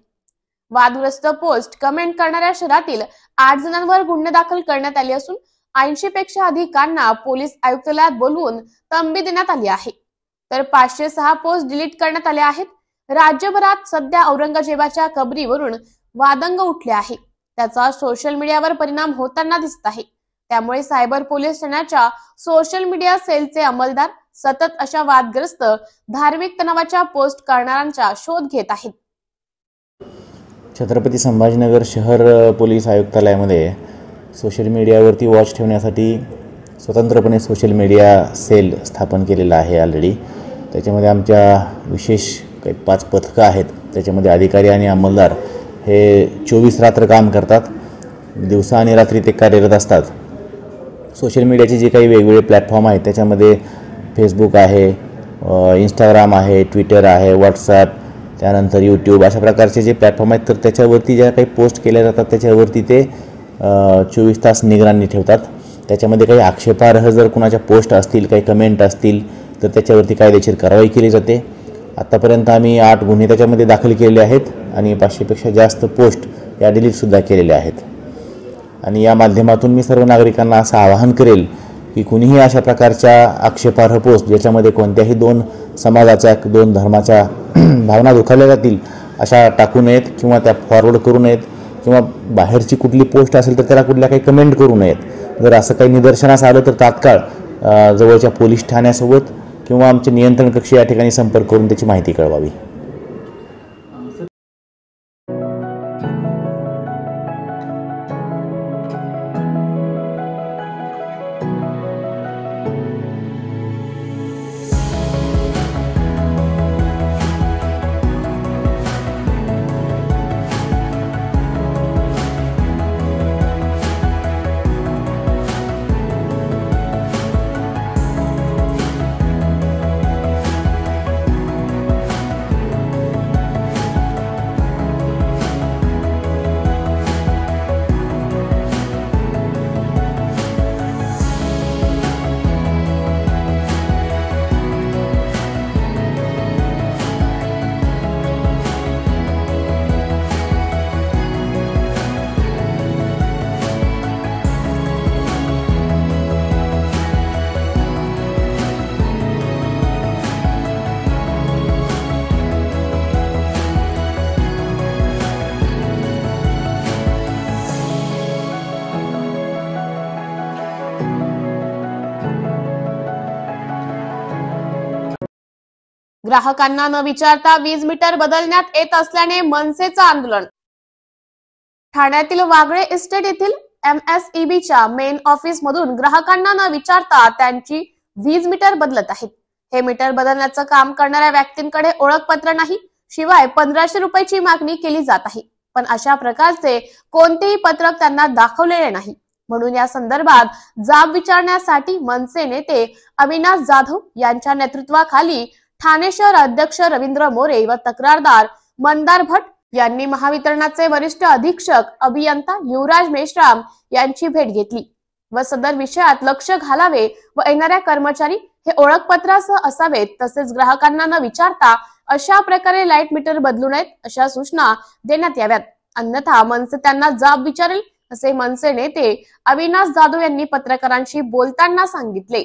वादग्रस्त पोस्ट कमेंट करणाऱ्या शहरातील 8 जणांवर गुन्हे दाखल करण्यात आले असून 80 पेक्षा अधिकांना पोलीस आयुक्तालयात बोलवून तंबी देण्यात आली आहे. तर 506 पोस्ट डिलीट करण्यात आल्या आहेत. राज्यभरात सध्या औरंगजेबाच्या कबरीवरून वादंग उठले आहे. त्याचा सोशल मीडियावर परिणाम होताना दिसत आहे. त्यामुळे सायबर पोलीस ठाण्याच्या सोशल मीडिया सेलचे अंमलदार सतत अशा वादग्रस्त धार्मिक तणावाच्या पोस्ट करणाऱ्यांचा शोध घेत आहेत. छत्रपती संभाजीनगर शहर पोलीस आयुक्तालयामध्ये सोशल मीडियावरती वॉच ठेवण्यासाठी स्वतंत्रपणे सोशल मीडिया सेल स्थापन केलेला आहे ऑलरेडी. त्याच्यामध्ये आमच्या विशेष काही 5 पथकं आहेत. त्याच्यामध्ये अधिकारी आणि अंमलदार हे 24 रात्र काम करतात. दिवसा आणि रात्री ते कार्यरत असतात. सोशल मीडियाचे जे काही वेगवेगळे प्लॅटफॉर्म आहेत त्याच्यामध्ये फेसबुक आहे, इंस्टाग्राम आहे, ट्विटर आहे, व्हॉट्सॲप, त्यानंतर यूट्यूब अशा प्रकारचे जे प्लॅटफॉर्म आहेत तर त्याच्यावरती ज्या काही पोस्ट केल्या जातात त्याच्यावरती ते 24 तास निगराणी ठेवतात. त्याच्यामध्ये काही आक्षेपार्ह जर कुणाच्या पोस्ट असतील, काही कमेंट असतील तर त्याच्यावरती कायदेशीर कारवाई केली जाते. आत्तापर्यंत आम्ही 8 गुन्हे त्याच्यामध्ये दाखल केलेले आहेत आणि 500पेक्षा जास्त पोस्ट या डिलीटसुद्धा केलेल्या आहेत. आणि या माध्यमातून मी सर्व नागरिकांना असं आवाहन करेल की कुणीही अशा प्रकारच्या आक्षेपार्ह पोस्ट ज्याच्यामध्ये कोणत्याही 2 समाजाच्या 2 धर्माच्या भावना दुखावल्या जातील अशा टाकू नयेत किंवा त्या फॉरवर्ड करू नयेत किंवा बाहेरची कुठली पोस्ट असेल तर त्याला कुठल्या काही कमेंट करू नयेत. जर असं काही निदर्शनास आलं तर तात्काळ जवळच्या पोलीस ठाण्यासोबत किंवा आमचे नियंत्रण कक्ष या ठिकाणी संपर्क करून त्याची माहिती कळवावी. ग्राहकांना न विचारता वीज मीटर बदलण्यात येत असल्याने मनसेचं आंदोलन. ठाण्यातील वागळे इस्टेट येथील MSEBच्या मेन ऑफिस मधून ग्राहकांना न विचारता त्यांची वीज मीटर बदलत आहेत. हे मीटर बदलण्याचं काम करणाऱ्या व्यक्तींकडे ओळखपत्र नाही, शिवाय 1500 रुपयाची मागणी केली जात आहे. पण अशा प्रकारचे कोणतेही पत्रक त्यांना दाखवलेले नाही. म्हणून या संदर्भात जाब विचारण्यासाठी मनसे नेते अविनाश जाधव यांच्या नेतृत्वाखाली ठाणे शहर अध्यक्ष रवींद्र मोरे व तक्रारदार मंदार भट यांनी महावितरणाचे वरिष्ठ अधीक्षक अभियंता युवराज मेश्राम यांची भेट घेतली व सदर विषयात लक्ष घालावे व येणाऱ्या कर्मचारी हे ओळखपत्रासह असावेत. तसेच ग्राहकांना न विचारता अशा प्रकारे लाईट मीटर बदलू नयेत अशा सूचना देण्यात याव्यात. अन्यथा मनसे त्यांना जाब विचारेल असे मनसे नेते अविनाश जाधव यांनी पत्रकारांशी बोलताना सांगितले.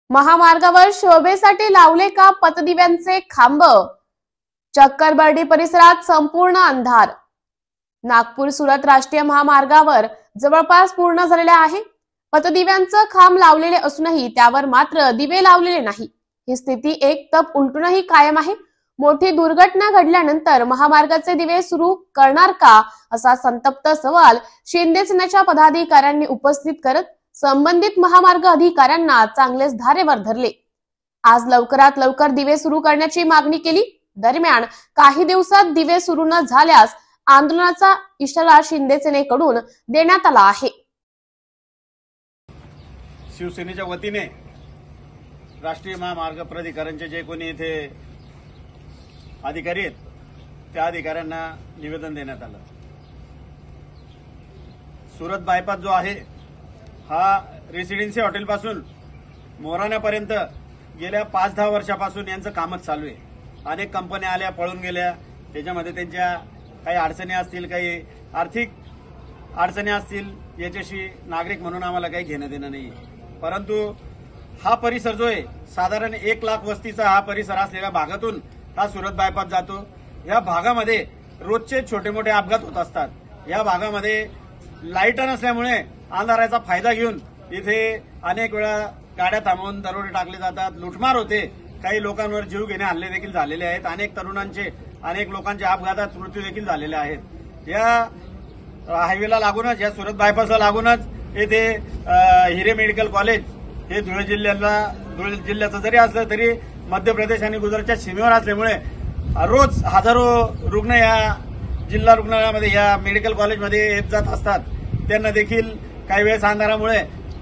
महामार्गावर शोभेसाठी लावले का पतदिव्यांचे खांब? चक्करबर्डी परिसरात संपूर्ण अंधार. नागपूर सुरत राष्ट्रीय महामार्गावर जवळपास पूर्ण झालेले आहे. पतदिव्यांचं खांब लावलेले असूनही त्यावर मात्र दिवे लावलेले नाही. ही स्थिती एक तप उलटूनही कायम आहे. मोठी दुर्घटना घडल्यानंतर महामार्गाचे दिवे सुरू करणार का असा संतप्त सवाल शिंदे सेनेच्या पदाधिकाऱ्यांनी उपस्थित करत संबंधित महामार्ग अधिकाऱ्यांना चांगलेच धारेवर धरले. आज लवकरात लवकर दिवे सुरू करण्याची मागणी केली. दरम्यान काही दिवसात दिवे सुरू न झाल्यास आंदोलनाचा इशारा शिंदे सेनेकडून देण्यात आला आहे. शिवसेनेच्या वतीने राष्ट्रीय महामार्ग प्राधिकरणचे जे कोणी इथे अधिकारी आहेत त्या अधिकाऱ्यांना निवेदन देण्यात आलं. सुरत बायपास जो आहे हा रेसिडेन्सी हॉटेल पासून मोराण्यापर्यंत गेल्या 5-10 वर्षापासून यांचं कामच चालू आहे. अनेक कंपन्या आल्या, पळून गेल्या. त्याच्यामध्ये त्यांच्या काही अडचणी असतील, काही आर्थिक अडचणी असतील, याच्याशी नागरिक म्हणून आम्हाला काही घेणं देणं नाही. परंतु हा परिसर जो आहे साधारण 1 लाख वस्तीचा हा परिसर असलेल्या भागातून हा सुरत बायपास जातो. या भागामध्ये रोजचे छोटे मोठे अपघात होत असतात. या भागामध्ये लाईट नसल्यामुळे अंधाराचा फायदा घेऊन इथे अनेक वेळा गाड्या थांबवून दरोडे टाकले जातात, लुटमार होते, काही लोकांवर जीव घेणे हल्ले देखील झालेले आहेत, अनेक लोकांचे अपघातात मृत्यू देखील झालेले आहेत। या हायवेला लागूनच, या सुरत बायपासला लागूनच येथे हिरे मेडिकल कॉलेज हे धुळे जिल्ह्याचं जरी असलं तरी मध्य प्रदेश आणि गुजरातच्या सीमेवर असल्यामुळे रोज हजारो रुग्ण या जिल्हा रुग्णालयामध्ये, या मेडिकल कॉलेजमध्ये येत जात असतात। त्यांना देखील काही वेळेस अंधारामुळे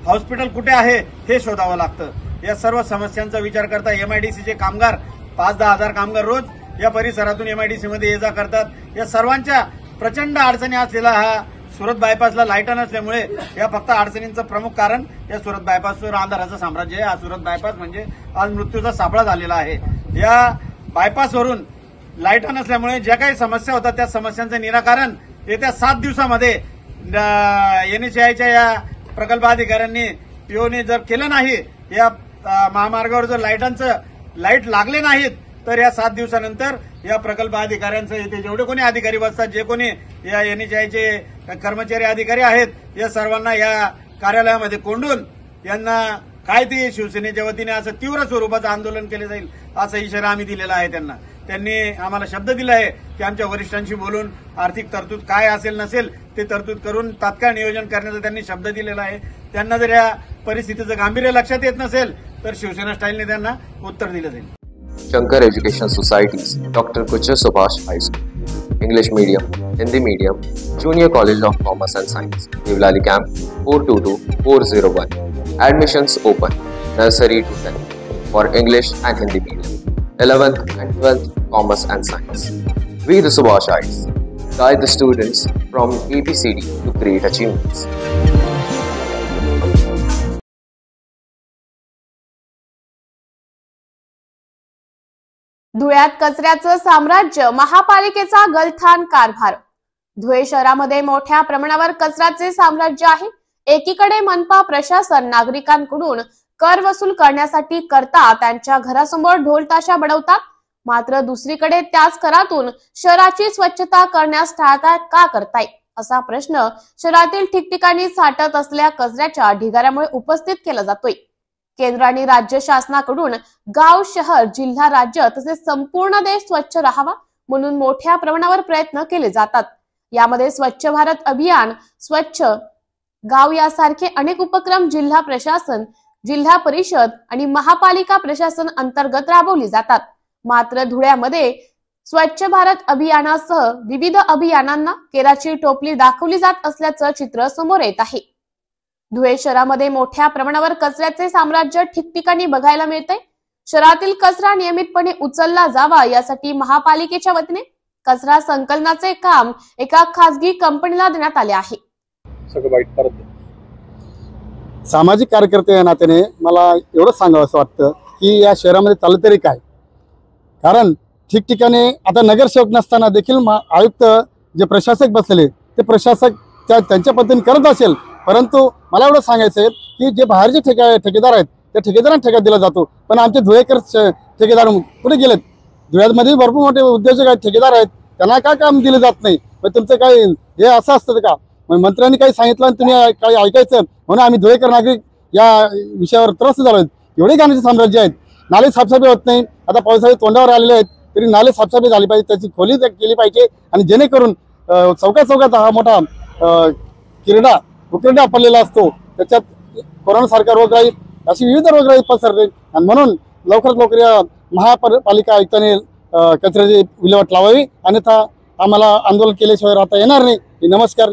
हॉस्पिटल कुठे आहे हे शोधावं लागतं। या सर्व समस्यांचा विचार करता एमआयडीसीचे कामगार 5-10 हजार कामगार रोज या परिसरातून एमआयडीसी मध्ये ये जा करतात। या सर्वांच्या प्रचंड अडचणी असलेला हा सुरत बायपासला लाईट नसल्यामुळे या फक्त अडचणींचं प्रमुख कारण या सुरत बायपासवर अंधाराचं साम्राज्य आहे। हा सुरत बायपास म्हणजे आज मृत्यूचा सापळा झालेला आहे। या बायपासवरून लाईट नसल्यामुळे ज्या काही समस्या होतात त्या समस्यांचं निराकरण येत्या 7 दिवसामध्ये एनएचएआयच्या या प्रकल्प अधिकाऱ्यांनी पीओने जर केलं नाही, या महामार्गावर जर लाईट लागले नाहीत तर या 7 दिवसानंतर या प्रकल्प अधिकाऱ्यांचं इथे जेवढे कोणी अधिकारी बसतात, जे कोणी या एनएचएआयचे कर्मचारी अधिकारी आहेत, या सर्वांना या कार्यालयामध्ये कोंडून यांना काय ते शिवसेनेच्या वतीने असं तीव्र स्वरूपाचं आंदोलन केलं जाईल असा इशारा आम्ही दिलेला आहे त्यांना। त्यांनी आम्हाला शब्द दिला आहे की आमच्या वरिष्ठांशी बोलून आर्थिक तरतूद काय असेल नसेल ते तरतूद करून तात्काळ नियोजन करण्याचा त्यांनी शब्द दिलेला आहे। त्यांना जर या परिस्थितीचं गांभीर्य लक्षात येत नसेल तर शिवसेना स्टाईलने त्यांना उत्तर दिलं जाईल। Shankar education societies, doctor Kuche Subhash high school, English medium, Hindi medium, junior college of commerce and science, Deolali camp 422401. Admissions open, nursery to 10th for English and Hindi medium, 11th and 12th commerce and science. We the Subhashites guide the students from ABCD to great achievements. धुळ्यात कचऱ्याचं साम्राज्य, महापालिकेचा गलथान कारभार। धुळे शहरामध्ये मोठ्या प्रमाणावर कचऱ्याचे साम्राज्य आहे। एकीकडे मनपा प्रशासन नागरिकांकडून कर वसूल करण्यासाठी करता त्यांच्या घरासमोर ढोल ताशा बडवतात, मात्र दुसरीकडे त्याच करातून शहराची स्वच्छता करण्यास टाळतात का करताय, असा प्रश्न शहरातील ठिकठिकाणी साठत असलेल्या कचऱ्याच्या ढिगाऱ्यामुळे उपस्थित केला जातोय। केंद्र आणि राज्य शासनाकडून गाव, शहर, जिल्हा, राज्य तसेच संपूर्ण देश स्वच्छ राहावा म्हणून मोठ्या प्रमाणावर प्रयत्न केले जातात। यामध्ये स्वच्छ भारत अभियान, स्वच्छ गाव यासारखे अनेक उपक्रम जिल्हा प्रशासन, जिल्हा परिषद आणि महापालिका प्रशासन अंतर्गत राबवली जातात। मात्र धुळ्यामध्ये स्वच्छ भारत अभियानासह विविध अभियानांना केराची टोपली दाखवली जात असल्याचं चित्र समोर येत आहे। धुळे शहरामध्ये मोठ्या प्रमाणावर कचऱ्याचे साम्राज्य ठिकठिकाणी बघायला मिळते। शहरातील कचरा नियमितपणे उचलला जावा यासाठी महापालिकेच्या वतीने कचरा संकलनाचे काम एका खासगी कंपनीला देण्यात आले आहे। सामाजिक कार्यकर्ते या नात्याने मला एवढंच सांगावं असं वाटतं की या शहरामध्ये चाललं तरी काय, कारण ठिकठिकाणी आता नगरसेवक नसताना देखील आयुक्त जे प्रशासक बसलेले ते प्रशासक त्यांच्या पद्धतीने करत असेल, परंतु मला एवढं सांगायचं आहे की जे बाहेरचे ठेकेदार आहेत त्या ठेकेदारांना ठेका दिला जातो, पण आमचे धुळेकर ठेकेदार कुठे गेलेत? धुळ्यामध्ये भरपूर मोठे उद्योजक आहेत, ठेकेदार आहेत, त्यांना का काम दिलं जात नाही? मग तुमचं काय हे असं असतं का? मंत्र्यांनी काही सांगितलं आणि तुम्ही काही ऐकायचं म्हणून आम्ही धुळेकर नागरिक या विषयावर त्रस्त झालो आहेत। एवढे घाणीचे साम्राज्य आहेत, नाले साफसफाई होत नाही। आता पावसाळी तोंडावर आलेले आहेत तरी नाले साफसफाई झाली पाहिजे, त्याची खोली केली पाहिजे आणि जेणेकरून चौकात हा मोठा उकिरडा पडलेला असतो, त्याच्यात कोरोनासारखा रोगराई अशी विविध रोगराई पसरते आणि म्हणून लवकरात लवकर या महापालिका आयुक्तांनी कचऱ्याची विल्हेवाट लावावी, अन्यथा आम्हाला आंदोलन केल्याशिवाय राहता येणार नाही। नमस्कार।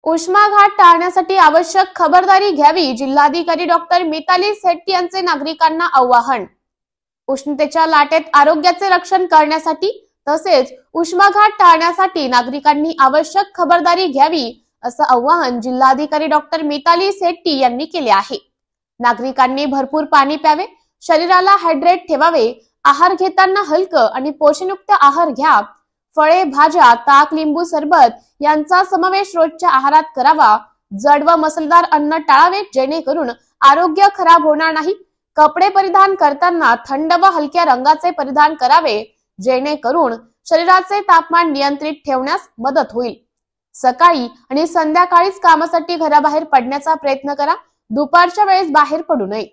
उष्माघात टाळण्यासाठी आवश्यक खबरदारी घ्यावी, जिल्हाधिकारी डॉक्टर मिताली सेट्टी यांचे नागरिकांना आवाहन। उष्णतेच्या लाटेत आरोग्याचे रक्षण करण्यासाठी तसेच उष्माघात टाळण्यासाठी नागरिकांनी आवश्यक खबरदारी घ्यावी, असं आवाहन जिल्हाधिकारी डॉक्टर मिताली सेट्टी यांनी केले आहे। नागरिकांनी भरपूर पाणी प्यावे, शरीराला हायड्रेट ठेवावे, आहार घेताना हलकं आणि पोषणयुक्त आहार घ्या। फळे, भाज्या, ताक, लिंबू सरबत यांचा समावेश रोजच्या आहारात करावा। जड व मसालेदार अन्न टाळावे, जेणेकरून आरोग्य खराब होणार नाही। कपडे परिधान करताना थंड व हलक्या रंगाचे परिधान करावे, जेणेकरून शरीराचे तापमान नियंत्रित ठेवण्यास मदत होईल। सकाळी आणि संध्याकाळीच कामासाठी घराबाहेर पडण्याचा प्रयत्न करा, दुपारच्या वेळेस बाहेर पडू नये।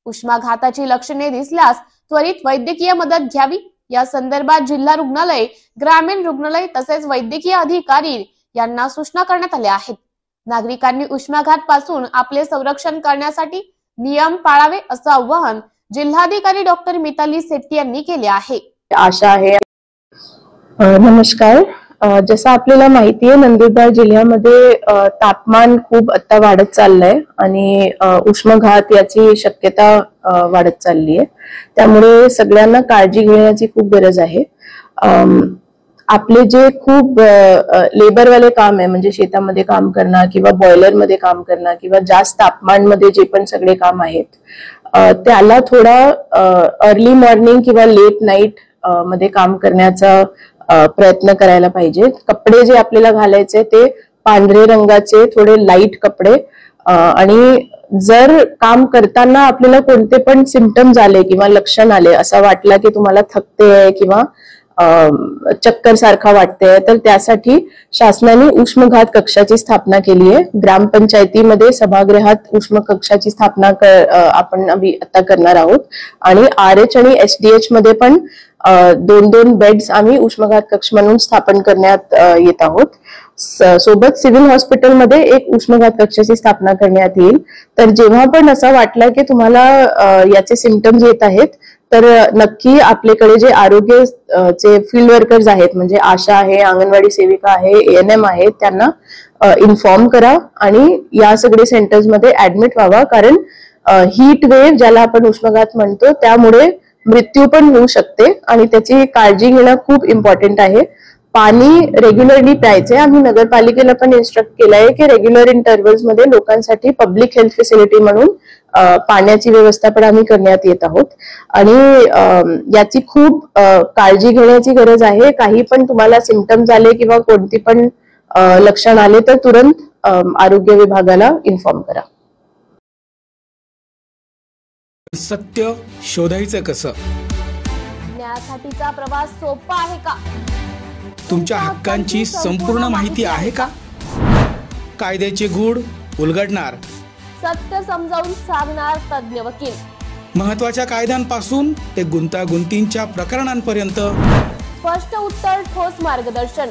उष्माघाताची लक्षणे दिसल्यास त्वरित वैद्यकीय मदत घ्यावी। या संदर्भात जिल्हा रुग्णालय, ग्रामीण रुग्णालय तसेच वैद्यकीय अधिकारी यांना सूचना करण्यात आल्या आहेत। नागरिकांनी उष्माघात पासून आपले संरक्षण करण्यासाठी नियम पाळावे, असं आवाहन जिल्हाधिकारी डॉक्टर मिताली सेट्टी यांनी केले आहे। आशा आहे। नमस्कार। जसं आपल्याला माहिती आहे, नंदुरबार जिल्ह्यामध्ये तापमान खूप आता वाढत चाललंय आणि उष्माघात याची शक्यता वाढत चालली आहे। त्यामुळे सगळ्यांना काळजी घेण्याची खूप गरज आहे। आपले जे खूप लेबरवाले काम आहे, म्हणजे शेतामध्ये काम करणं किंवा बॉयलरमध्ये काम करणं किंवा जास्त तापमानमध्ये जे पण सगळे काम आहेत, त्याला थोडा अर्ली मॉर्निंग किंवा लेट नाईट मध्ये काम करण्याचा प्रयत्न करायला पाहिजे। कपडे जे आपल्याला घालायचे ते पांढरे रंगाचे थोडे लाईट कपडे, आणि जर काम करताना आपल्याला कोणते पण सिम्पटम्स आले किंवा लक्षण आले, असं वाटलं की तुम्हाला थकते आहे किंवा चक्कर सारखा वाटते, तर त्यासाठी शासनाने उष्माघात कक्षाची स्थापना केली आहे। ग्रामपंचायतीमध्ये सभागृहात उष्म कक्षाची स्थापना आपण आता करणार आहोत आणि RH आणि SDH मध्ये पण 2-2 बेड्स आम्ही उष्माघात कक्ष म्हणून स्थापन करण्यात येत आहोत। सोबत सिव्हिल हॉस्पिटलमध्ये एक उष्माघात कक्षाची स्थापना करण्यात येईल। तर जेव्हा पण असं वाटलं की तुम्हाला याचे सिम्पटम्स येत आहेत, तर नक्की आपल्याकडे जे आरोग्यचे फील्ड वर्कर्स आहेत, म्हणजे आशा आहे, अंगणवाडी सेविका आहे, ANM आहे, त्यांना इन्फॉर्म करा आणि या सगळे सेंटर्स मध्ये ऍडमिट व्हावा। कारण हीट वेव्ह ज्याला आपण उष्माघात म्हणतो, त्यामुळे मृत्यू पण होऊ शकते आणि त्याची काळजी घेणं खूप इम्पॉर्टंट आहे। पाणी रेग्युलरली प्यायचे। आम्ही नगरपालिकेला पण इन्स्ट्रक्ट केलंय की रेग्युलर इंटरव्हल्स मध्ये लोकांसाठी पब्लिक हेल्थ फॅसिलिटी म्हणून पाण्याची व्यवस्था पण आम्ही करण्यात येत आहोत आणि याची खूप काळजी घेण्याची गरज आहे। काही पण तुम्हाला सिम्पटम्स आले किंवा कोणती पण लक्षण आले तर तुरंत आरोग्य विभागाला इन्फॉर्म करा। सत्य शोधायचं कसं? न्यायासाठीचा प्रवास सोपा आहे का? तुमच्या हक्कांची संपूर्ण माहिती आहे का? कायद्याचे गूढ उलगडणार, सत्य समजावून सांगणार तज्ञ वकील। महत्त्वाच्या कायद्यांपासून ते गुंतागुंतींच्या प्रकरणांपर्यंत स्पष्ट उत्तर, ठोस मार्गदर्शन।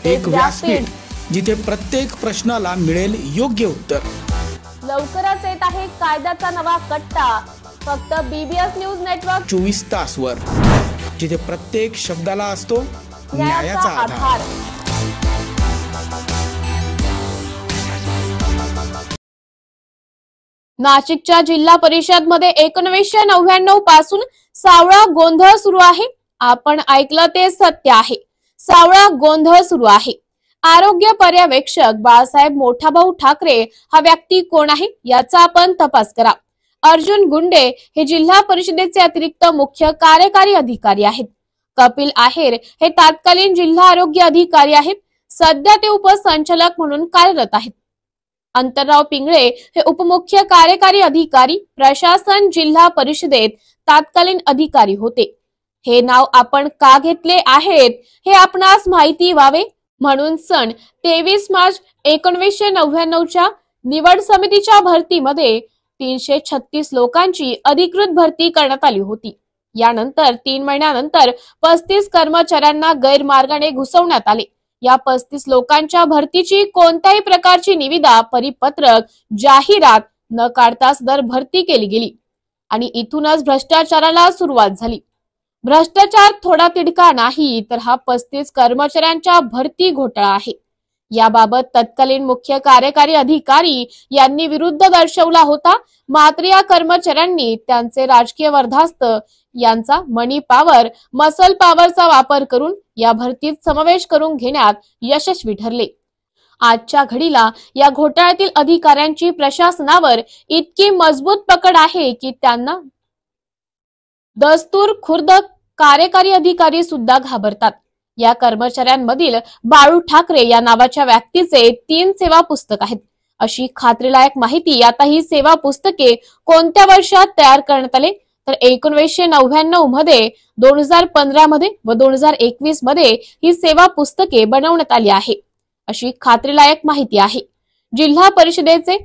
एक व्यासपीठ जिथे प्रत्येक प्रश्नाला मिळेल योग्य उत्तर। लवकरच येत आहे कायद्याचा नवा कट्टा, फक्त BBS न्यूज नेटवर्क 24 तास वर, जिथे प्रत्येक शब्दाला असतो न्यायाचा आधार। नाशिकच्या जिल्हा परिषद मध्ये 1999 पासून सावळा गोंधळ सुरू आहे। आपण ऐकलं ते सत्य आहे, सावळा गोंधळ सुरू आहे। आरोग्य पर्यवेक्षक बाळासाहेब मोठाभाऊ ठाकरे हा व्यक्ती कोण आहे याचा आपण तपास करा। अर्जुन गुंडे हे जिल्हा परिषदेचे अतिरिक्त मुख्य कार्यकारी अधिकारी आहेत। कपिल आहेर हे तत्कालीन जिल्हा आरोग्य अधिकारी आहेत। सध्या ते उपसंचालक म्हणून कार्यरत आहेत। अंतरराव पिंगळे हे उपमुख्य कार्यकारी अधिकारी, प्रशासन, जिल्हा परिषदेत तत्कालीन अधिकारी होते। हे नाव आपण का घेतले आहेत हे आपणास माहिती व्हावे म्हणून सन 23 मार्च 1999च्या निवड समितीच्या भरतीमध्ये 336 लोकांची अधिकृत भरती करण्यात आली होती। यानंतर 3 महिन्यानंतर 35 कर्मचाऱ्यांना गैरमार्गाने घुसवण्यात आले। या 35 लोकांच्या भरतीची कोणत्याही प्रकारची निविदा, परिपत्रक, जाहिरात न काढता सदर भरती केली गेली आणि इथूनच भ्रष्टाचाराला सुरुवात झाली। भ्रष्टाचार थोडा तिडका नाही तर हा 35 कर्मचाऱ्यांच्या भरती घोटाळा आहे। याबाबत तत्कालीन मुख्य कार्यकारी अधिकारी यांनी विरुद्ध दर्शवला होता. मात्र या कर्मचाऱ्यांनी त्यांचे राजकीय वर्धास्त यांचा मनी पॉवर, मसल पॉवरचा वापर करून या भरतीत समावेश करून घेण्यात यशस्वी ठरले. आजच्या घडीला या घोटाळ्यातील अधिकाऱ्यांची प्रशासनावर इतकी मजबूत पकड आहे की त्यांना दस्तूर खुर्द कार्यकारी अधिकारी सुद्धा घाबरतात. या कर्मचाऱ्यांमधील बाळू ठाकरे या नावाच्या व्यक्तीचे 3 सेवा पुस्तक आहेत. अशी खात्रीलायक माहिती. आता ही सेवा पुस्तके कोणत्या वर्षात तयार करण्यात आले तर 1999 मध्ये, 2015 मध्ये व 2021 मध्ये ही सेवा पुस्तके बनवण्यात आली आहे, अशी खात्रीलायक माहिती आहे. जिल्हा परिषदेचे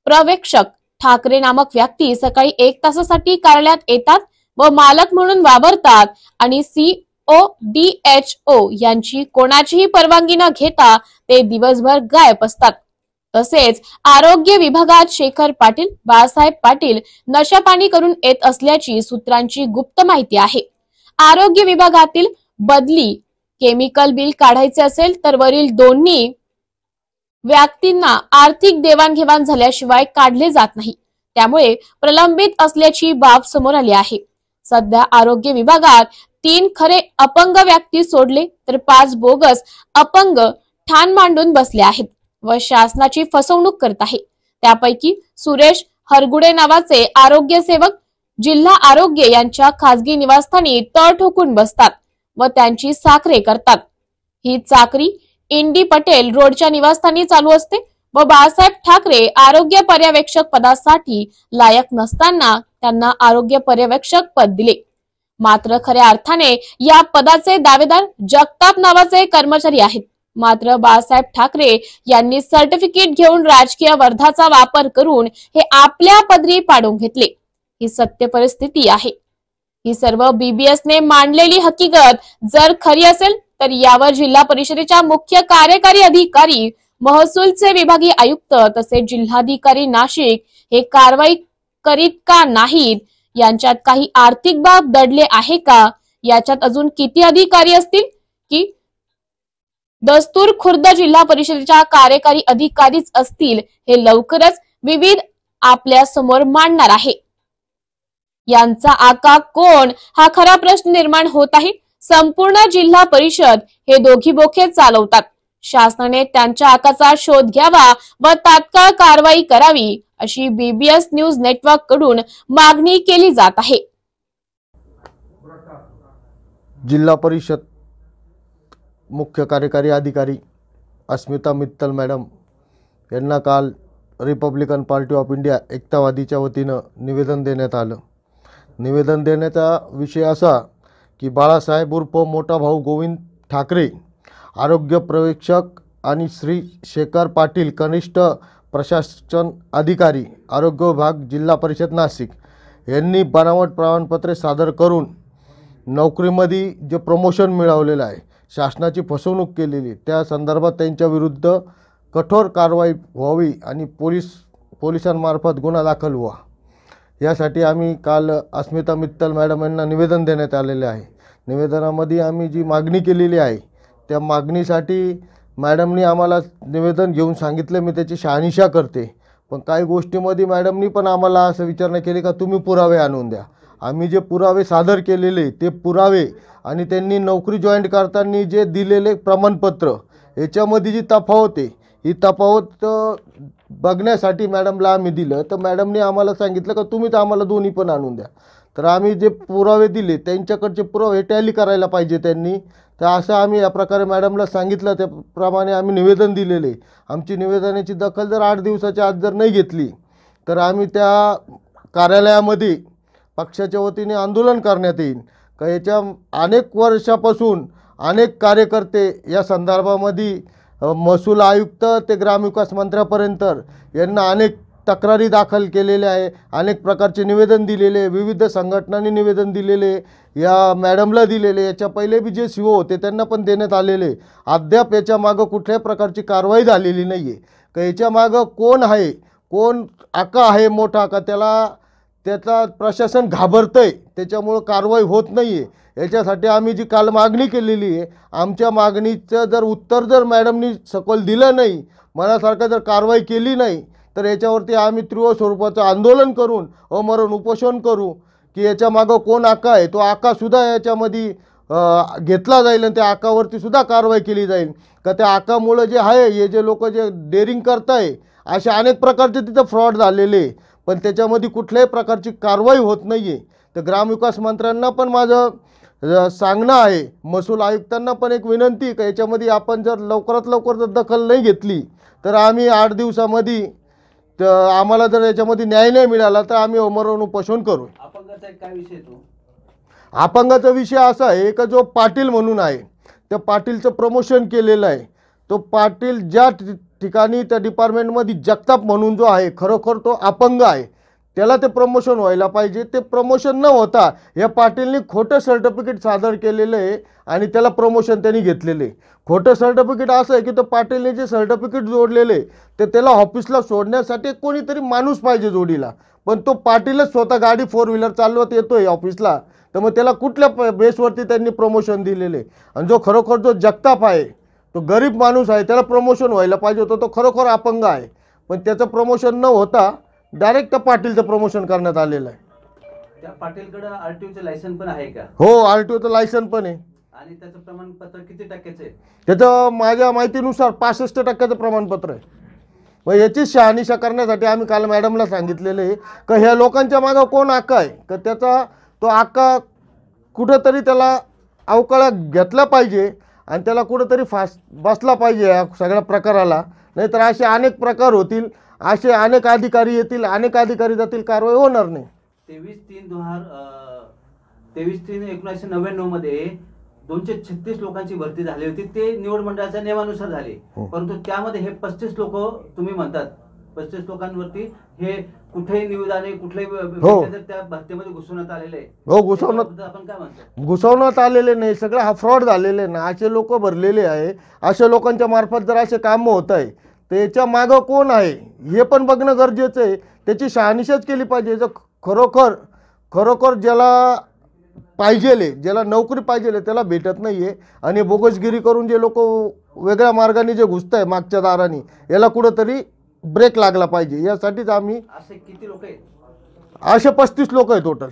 पर्यवेक्षक ठाकरे नामक व्यक्ती सकाळी 1 तासासाठी कार्यालयात येतात व मालक म्हणून वावरतात आणि CODHO यांची कोणाचीही परवानगी न घेता ते दिवसभर गायब असतात. तसेच आरोग्य विभागात शेखर पाटील, बाळासाहेब पाटील नशापाणी करून येत असल्याची सूत्रांची गुप्त माहिती आहे. आरोग्य विभागातील बदली केमिकल बिल काढायचे असेल तर वरील दोन्ही व्यक्तींना आर्थिक देवाणघेवाण झाल्याशिवाय काढले जात नाही. त्यामुळे प्रलंबित असल्याची बाब समोर आली आहे. सध्या आरोग्य विभागात 3 खरे अपंग व्यक्ती सोडले तर 5 बोगस अपंग ठाण मांडून बसले आहेत व शासनाची फसवणूक करत आहे. त्यापैकी सुरेश हरगुडे नावाचे आरोग्य सेवक जिल्हा आरोग्य यांच्या खासगी निवासस्थानी तळ ठोकून बसतात व त्यांची साखरे करतात. ही चाकरी इंडी पटेल रोडच्या निवासस्थानी चालू असते व बाळासाहेब ठाकरे आरोग्य पर्यवेक्षक पदासाठी लायक नसताना त्यांना आरोग्य पर्यवेक्षक पद दिले. मात्र खऱ्या अर्थाने या पदाचे दावेदार जगताप नावाचे कर्मचारी आहेत. मात्र बाळासाहेब ठाकरे यांनी सर्टिफिकेट घेऊन राजकीय वर्धाचा वापर करून हे आपल्या पदरी पाडून घेतले. ही सत्य परिस्थिती आहे. ही सर्व BBSने मांडलेली हकीकत जर खरी असेल तर यावर जिल्हा परिषदेच्या मुख्य कार्यकारी अधिकारी, महसूलचे विभागीय आयुक्त तसेच जिल्हाधिकारी नाशिक हे कारवाई करीत का नाहीत? यांच्यात काही आर्थिक बाब दडले आहे का? याच्यात अजून किती अधिकारी असतील की दस्तूर खुर्द जिल्हा परिषदेच्या कार्यकारी अधिकारीच असतील? हे लवकरच विविध आपल्या समोर मांडणार आहे. यांचा आका कोण हा खरा प्रश्न निर्माण होत आहे. संपूर्ण जिल्हा परिषद हे दोघी बोखे चालवतात. शासनाने त्यांच्या आकाचा शोध घ्यावा व तात्काळ कारवाई करावी अशी BBS न्यूज नेटवर्क कडून मागणी केली जात आहे. जिल्हा परिषद मुख्य कार्यकारी अधिकारी अस्मिता मित्तल मॅडम यांना काल रिपब्लिकन पार्टी ऑफ इंडिया एकतावादीच्या वतीनं निवेदन देण्यात आलं. निवेदन देण्याचा विषय असा की बाळासाहेब उर्फ मोठा भाऊ गोविंद ठाकरे आरोग्य पर्यवेक्षक आणि श्री शेखर पाटील कनिष्ठ प्रशासन अधिकारी आरोग्य विभाग जिल्हा परिषद नाशिक यांनी बनावट प्रमाणपत्रे सादर करून नोकरीमध्ये जे प्रमोशन मिळवलेलं आहे, शासनाची फसवणूक केलेली, त्या संदर्भात त्यांच्या विरुद्ध कठोर कारवाई व्हावी आणि पोलिसांमार्फत गुन्हा दाखल व्हावा यासाठी आम्ही काल अस्मिता मित्तल मॅडम यांना निवेदन देण्यात आलेले आहे. निवेदनामध्ये आम्ही जी मागणी केलेली आहे त्या मागणीसाठी मॅडमनी आम्हाला निवेदन घेऊन सांगितलं, मी त्याची शहानिशा करते. पण काही गोष्टीमध्ये मॅडमनी पण आम्हाला असं विचारणा केली का तुम्ही पुरावे आणून द्या. आम्ही जे पुरावे सादर केलेले ते पुरावे आणि त्यांनी नोकरी जॉईन करताना जे दिलेले प्रमाणपत्र याच्यामध्ये जी तफावत आहे ही तफावत बघण्यासाठी मॅडमला आम्ही दिलं. तर मॅडमने आम्हाला सांगितलं का तुम्हीच आम्हाला दोन्ही पण आणून द्या. तर आम्ही जे पुरावे दिले त्यांच्याकडचे पुरावे टॅली करायला पाहिजे त्यांनी. तर असं आम्ही या प्रकारे मॅडमला सांगितलं, त्याप्रमाणे आम्ही निवेदन दिलेले. आमची निवेदनाची दखल जर 8 दिवसाच्या आत जर नाही घेतली तर आम्ही त्या कार्यालयामध्ये पक्षाच्या वतीने आंदोलन करण्यात येईल. का याच्या अनेक वर्षापासून अनेक कार्यकर्ते या संदर्भामध्ये महसूल आयुक्त ते ग्रामविकास मंत्र्यापर्यंत यांना अनेक तक्रारी दाखल केलेल्या आहे, अनेक प्रकारचे निवेदन दिलेले, विविध संघटनांनी निवेदन दिलेले, या मॅडमला दिलेले, याच्या पहिले बी जे CO होते त्यांना पण देण्यात आलेले. अद्याप याच्या मागं कुठल्याही प्रकारची कारवाई झालेली नाही आहे. का याच्या मागं कोण आहे, कोण आका आहे मोठा का त्याला त्याचा प्रशासन घाबरतंय, त्याच्यामुळं कारवाई होत नाही आहे. याच्यासाठी आम्ही जी काल मागणी केलेली आहे, आमच्या मागणीचं जर उत्तर जर मॅडमनी सखोल दिलं नाही, मनासारखं जर कारवाई केली नाही, तर याच्यावरती आम्ही तीव्र स्वरूपाचं आंदोलन करून अमरण उपोषण करू की याच्या मागं कोण आका आहे, तो आकासुद्धा याच्यामध्ये घेतला जाईल आणि त्या आकावरती सुद्धा कारवाई केली जाईल. का त्या आकामुळं जे आहे, हे जे लोक जे डेअरिंग करताय, असे अनेक प्रकारचे तिथं फ्रॉड झालेले, पण त्याच्यामध्ये कुठल्याही प्रकारची कारवाई होत नाही आहे. तर ग्रामविकास मंत्र्यांना पण माझं सांगणं आहे, महसूल आयुक्तांना पण एक विनंती का याच्यामध्ये आपण जर लवकरात लवकर जर दखल नाही घेतली तर आम्ही 8 दिवसामध्ये तर आम्हाला जर याच्यामध्ये न्याय नाही मिळाला तर आम्ही अमरण उपोषण करू. काय विषय तो? अपंगाचा विषय असा आहे का जो पाटील म्हणून आहे, त्या पाटीलचं प्रमोशन केलेलं आहे. तो पाटील ज्या ठिकाणी त्या डिपार्टमेंटमध्ये जगताप म्हणून जो आहे, खरोखर तो अपंग आहे, त्याला ते प्रमोशन व्हायला पाहिजे. ते प्रमोशन न होता या पाटीलने खोटं सर्टिफिकेट सादर केलेलं आहे आणि त्याला प्रमोशन त्यांनी घेतलेलं आहे. खोटं सर्टिफिकेट असं आहे की तो पाटीलने जे सर्टिफिकेट जोडलेले तर त्याला ऑफिसला सोडण्यासाठी कोणीतरी माणूस पाहिजे जोडीला, पण तो पाटीलच स्वतः गाडी 4 व्हीलर चालवत येतोय ऑफिसला, तर मग त्याला कुठल्या बेसवरती त्यांनी प्रमोशन दिलेले. आणि जो खरोखर जो जगताप आहे, तो गरीब माणूस आहे, त्याला प्रमोशन व्हायला पाहिजे होतं. तो खरोखर अपंग आहे, पण त्याचं प्रमोशन न होता डायरेक्ट त्या पाटीलचं प्रमोशन करण्यात आलेलं आहे. त्या पाटीलकडे आरटीओचं लायसन पण आहे का? हो, आरटीओचं लायसन पण आहे. आणि त्याचं प्रमाणपत्र किती टक्क्याचं आहे? त्याचं माझ्या माहितीनुसार 65% प्रमाणपत्र आहे. मग याची शहानिशा करण्यासाठी आम्ही काल मॅडमला सांगितलेलं आहे का ह्या लोकांच्या मागं कोण आका आहे, का त्याचा तो आका कुठंतरी त्याला अवकाळा घेतला पाहिजे आणि त्याला कुठंतरी बसला पाहिजे या सगळ्या प्रकाराला. नाहीतर असे अनेक प्रकार होतील, असे अनेक अधिकारी येतील, अनेक अधिकारी जातील, कारवाई होणार नाही. 23/3/1999 मध्ये 236 लोकांची भरती झाली होती. ते निवड मंडळाच्या नियमानुसार झाले, परंतु त्यामध्ये हे 35 लोक तुम्ही म्हणतात 35 लोकांवरती हे कुठेही निविदाने कुठल्याही त्या भरतीमध्ये घुसवण्यात आलेले आहे. हो, आपण काय म्हणतो? घुसवण्यात आलेले नाही, सगळं हा फ्रॉड झालेले ना. असे लोक भरलेले आहे, अशा लोकांच्या मार्फत जर असे कामं होत आहे तर याच्या मागं कोण आहे हे पण बघणं गरजेचं आहे. त्याची शहानिशाच केली पाहिजे. जर खरोखर ज्याला पाहिजेले, ज्याला नोकरी पाहिजेले त्याला भेटत नाही आहे आणि बोगसगिरी करून जे लोक वेगळ्या मार्गाने जे घुसत आहे मागच्या दाराने, याला कुठंतरी ब्रेक लागला पाहिजे. यासाठीच आम्ही असे किती लोक आहेत? असे 35 लोक आहे टोटल.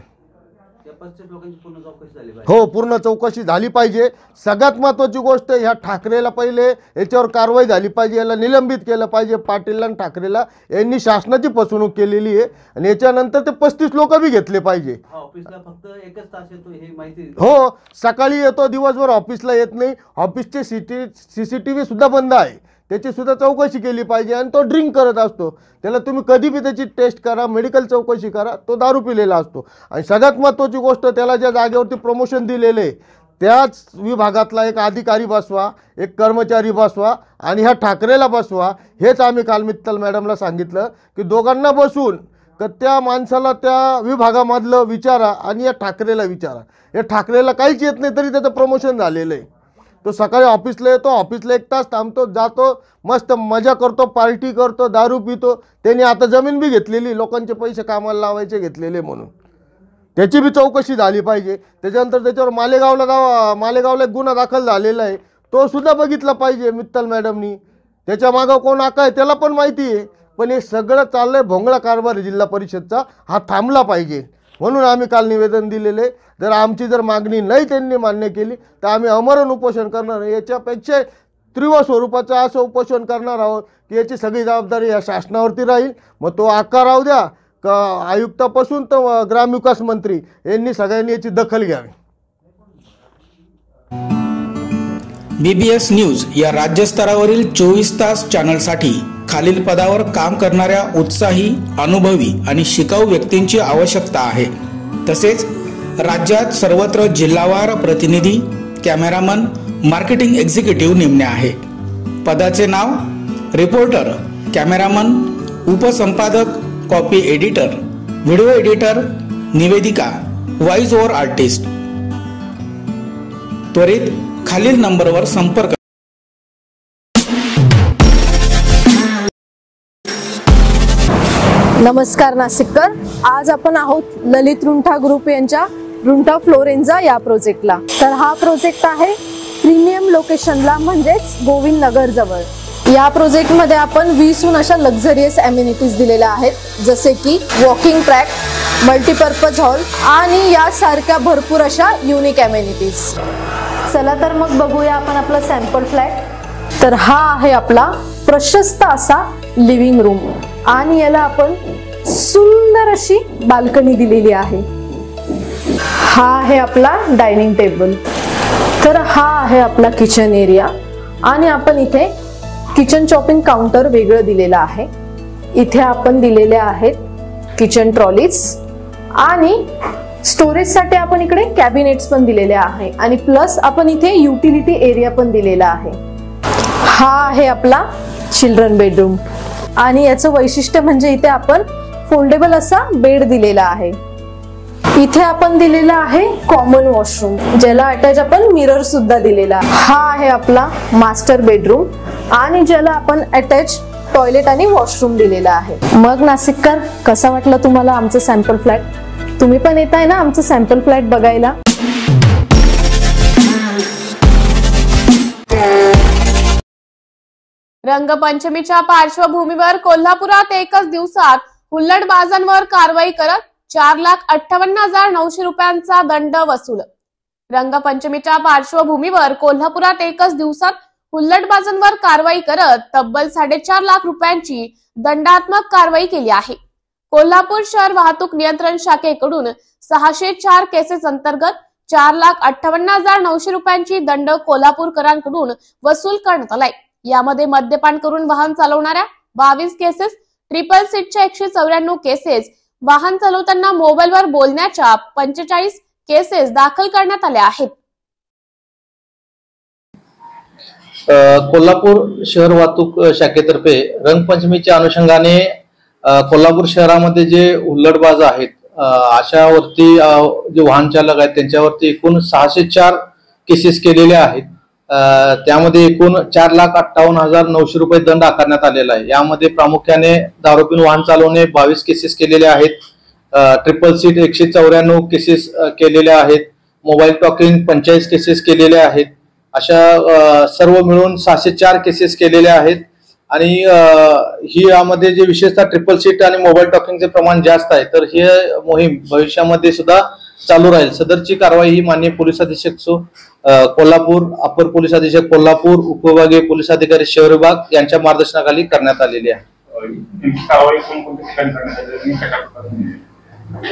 35 लोकांची पूर्ण चौकशी झाली पाहिजे. हो, पूर्ण चौकशी झाली पाहिजे. सगळ्यात महत्त्वाची गोष्ट ह्या ठाकरेला पहिले याच्यावर कारवाई झाली पाहिजे, याला निलंबित केलं पाहिजे. पाटीलला आणि ठाकरेला यांनी शासनाची फसवणूक केलेली आहे आणि याच्यानंतर ते 35 लोक बी घेतले पाहिजे. ऑफिसला फक्त 1 तास येतो हे माहिती? हो, सकाळी येतो, दिवसभर ऑफिसला येत नाही. ऑफिसचे CCTV सुद्धा बंद आहे, त्याची सुद्धा चौकशी केली पाहिजे. आणि तो ड्रिंक करत असतो, त्याला तुम्ही कधी बी त्याची टेस्ट करा, मेडिकल चौकशी करा, तो दारू पिलेला असतो. आणि सगळ्यात महत्त्वाची गोष्ट, त्याला ज्या जागेवरती प्रमोशन दिलेले त्याच विभागातला एक अधिकारी बसवा, एक कर्मचारी बसवा आणि ह्या ठाकरेला बसवा. हेच आम्ही काल मित्तल मॅडमला सांगितलं की दोघांना बसून तर त्या माणसाला त्या विभागामधलं विचारा आणि या ठाकरेला विचारा. या ठाकरेला काहीच येत नाही तरी त्याचं प्रमोशन झालेलं आहे. तो सकाळी ऑफिसला येतो, ऑफिसला 1 तास थांबतो, जातो, मस्त मजा करतो, पार्टी करतो, दारू पितो. त्यांनी आता जमीन बी घेतलेली, लोकांचे पैसे कामाला लावायचे घेतलेले म्हणून. त्याची बी चौकशी झाली पाहिजे. त्याच्यानंतर त्याच्यावर मालेगावला एक गुन्हा दाखल झालेला आहे, तो सुद्धा बघितला पाहिजे मित्तल मॅडमनी. त्याच्या मागं कोण आका आहे त्याला पण माहिती आहे. पण हे सगळं चाललंय भोंगळा कारभार जिल्हा परिषदचा, हा थांबला पाहिजे. म्हणून आम्ही काल निवेदन दिलेले. जर आमची जर मागणी नाही त्यांनी मान्य केली तर आम्ही अमरण उपोषण करणार. याच्यापेक्षा तीव्र स्वरूपाचं असं उपोषण करणार आहोत की याची सगळी जबाबदारी या शासनावरती राहील. मग तो आकार राहू द्या का आयुक्तापासून तर ग्रामविकास मंत्री यांनी सगळ्यांनी याची दखल घ्यावी. BBS न्यूज या राज्यस्तरावरील 24 तास चॅनलसाठी खालील पदावर काम करणाऱ्या उत्साही, अनुभवी आणि शिकाऊ व्यक्तींची आवश्यकता आहे. तसेच राज्यात सर्वत्र जिल्हावार प्रतिनिधी, कॅमेरामन, मार्केटिंग एक्झिक्युटिव्ह नेमणे आहे. पदाचे नाव: रिपोर्टर, कॅमेरामन, उपसंपादक, कॉपी एडिटर, व्हिडिओ एडिटर, निवेदिका, व्हॉइस ओव्हर आर्टिस्ट. त्वरित खालील नंबरवर संपर्क नमस्कार नाशिककर, आज आपण आहोत ललित रुंठा ग्रुप यांच्या रुंठा फ्लोरेन्झा या प्रोजेक्टला। तर हा प्रोजेक्ट आहे प्रीमियम लोकेशनला, म्हणजेच गोविंद नगर जवळ। या प्रोजेक्ट मध्ये आपण 20हून अशा लक्झरियस अम्युनिटीज दिलेल्या आहेत, जसे की वॉकिंग ट्रॅक, मल्टीपर्पज हॉल आणि यासारख्या भरपूर अशा युनिक अम्युनिटीज। चला तर मग बघूया आपण आपला सॅम्पल फ्लॅट। तर हा आहे आपला प्रशस्त असा लिव्हिंग रूम आणि याला आपण सुंदर अशी बाल्कनी दिलेली आहे। हा आहे आपला डायनिंग टेबल। तर हा आहे आपला किचन एरिया आणि आपण इथे किचन चॉपिंग काउंटर वेगळं दिलेलं आहे। इथे आपण दिलेले आहेत किचन ट्रॉलीज आणि स्टोरेज साठी आपण इकडे कॅबिनेट्स पण दिलेले आहे आणि प्लस आपण इथे युटिलिटी एरिया पण दिलेला आहे। हा आहे आपला चिल्ड्रन बेडरूम आणि याचं वैशिष्ट्य म्हणजे इथे आपण फोल्डेबल असा बेड दिलेला आहे। इथे आपण दिलेला आहे कॉमन वॉशरूम, ज्याला अटॅच आपण मिरर सुद्धा दिलेला आहे। हा आहे आपला मास्टर बेडरूम आणि ज्याला आपण अटॅच टॉयलेट आणि वॉशरूम दिलेला आहे। मग नाशिककर, कसा वाटला तुम्हाला आमचं सॅम्पल फ्लॅट? तुम्ही पण येताय ना आमचं सॅम्पल फ्लॅट बघायला? रंगपंचमीच्या पार्श्वभूमीवर कोल्हापुरात एकच दिवसात हुल्लडबाजांवर कारवाई करत 4,58,900 रुपयांचा दंड वसूल। रंगपंचमीच्या पार्श्वभूमीवर कोल्हापुरात एकच दिवसात हुल्लडबाजांवर कारवाई करत तब्बल 4.5 लाख रुपयांची दंडात्मक कारवाई केली आहे। कोल्हापूर शहर वाहतूक नियंत्रण शाखेकडून 604 केसेस अंतर्गत 4,58,900 रुपयांची दंड कोल्हापूरकरांकडून वसूल करण्यात आलाय। यामध्ये मद्यपान करून वाहन चालवणाऱ्या 22 केसेस, ट्रिपल सीटच्या 194 केसेस, वाहन चालवताना मोबाईलवर बोलण्याच्या 45 केसेस दाखल करण्यात आल्या आहेत। कोल्हापूर शहर वाहतूक शाखेतर्फे रंगपंचमीच्या अनुषंगाने कोल्हापूर शहरामध्ये जे हुल्लडबाज आहेत अशावरती जे वाहन चालक आहेत त्यांच्यावरती एकूण 604 केसेस केलेल्या आहेत। त्यामध्ये एकूण 4,58,900 रुपये दंड आकारण्यात आलेला आहे। यामध्ये प्रामुख्याने दारू पिऊन वाहन चालवणे 22 केसेस केलेले आहेत, ट्रिपल सीट 194 केसेस केलेल्या आहेत, मोबाईल टॉकिंग 45 केसेस केलेल्या आहेत। अशा सर्व मिळून 604 केसेस केलेल्या आहेत आणि ही यामध्ये जे विशेषतः ट्रिपल सीट आणि मोबाईल टॉकिंगचे प्रमाण जास्त आहे, तर ही मोहीम भविष्यामध्ये सुद्धा चालू राहील। सदरची कारवाई ही माननीय पोलीस अधीक्षक कोल्हापूर, अपर पोलीस अधीक्षक कोल्हापूर, उपविभागीय पोलीस अधिकारी शहर विभाग यांच्या मार्गदर्शनाखाली करण्यात आलेली आहे।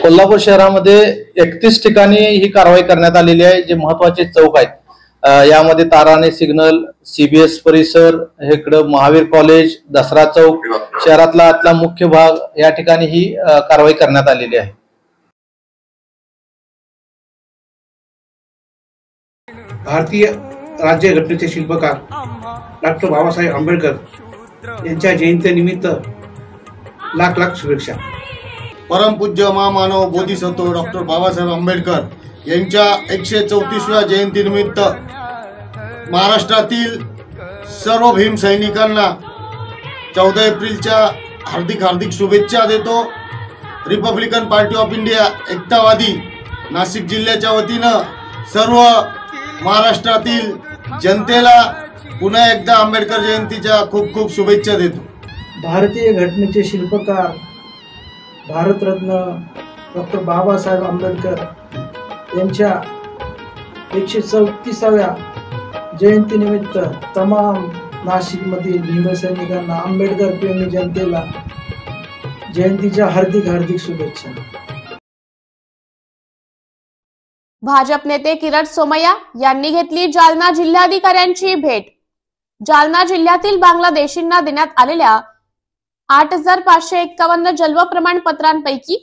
कोल्हापूर शहरामध्ये 31 ठिकाणी ही कारवाई करण्यात आलेली आहे। जे महत्वाचे चौक आहेत यामध्ये ताराणे सिग्नल, CBS परिसर, इकडं महावीर कॉलेज, दसरा चौक, शहरातला आतला मुख्य भाग या ठिकाणी ही कारवाई करण्यात आलेली आहे। भारतीय राज्यघटनेचे शिल्पकार डॉक्टर बाबासाहेब आंबेडकर यांच्या जयंतीनिमित्त लाख लाख शुभेच्छा। परमपूज्य महामानव बोधिसत्व डॉक्टर बाबासाहेब आंबेडकर यांच्या 134व्या जयंतीनिमित्त महाराष्ट्रातील सर्व भीम सैनिकांना 14 एप्रिलच्या हार्दिक शुभेच्छा देतो। रिपब्लिकन पार्टी ऑफ इंडिया एकतावादी नाशिक जिल्ह्याच्या वतीनं सर्व महाराष्ट्रातील जनतेला पुन्हा एकदा आंबेडकर जयंतीच्या खूप खूप शुभेच्छा देतो। भारतीय घटनेचे शिल्पकार भारतरत्न डॉक्टर बाबासाहेब आंबेडकर यांच्या 134व्या जयंतीनिमित्त तमाम नाशिकमधील भीमसैनिकांना, आंबेडकर प्रेमी जनतेला जयंतीच्या हार्दिक शुभेच्छा। भाजप नेते किरण सोमय्या यांनी घेतली जालना जिल्हाधिकाऱ्यांची भेट। जालना जिल्ह्यातील बांगलादेशींना देण्यात आलेल्या 8,551 जन्म प्रमाणपत्रांपैकी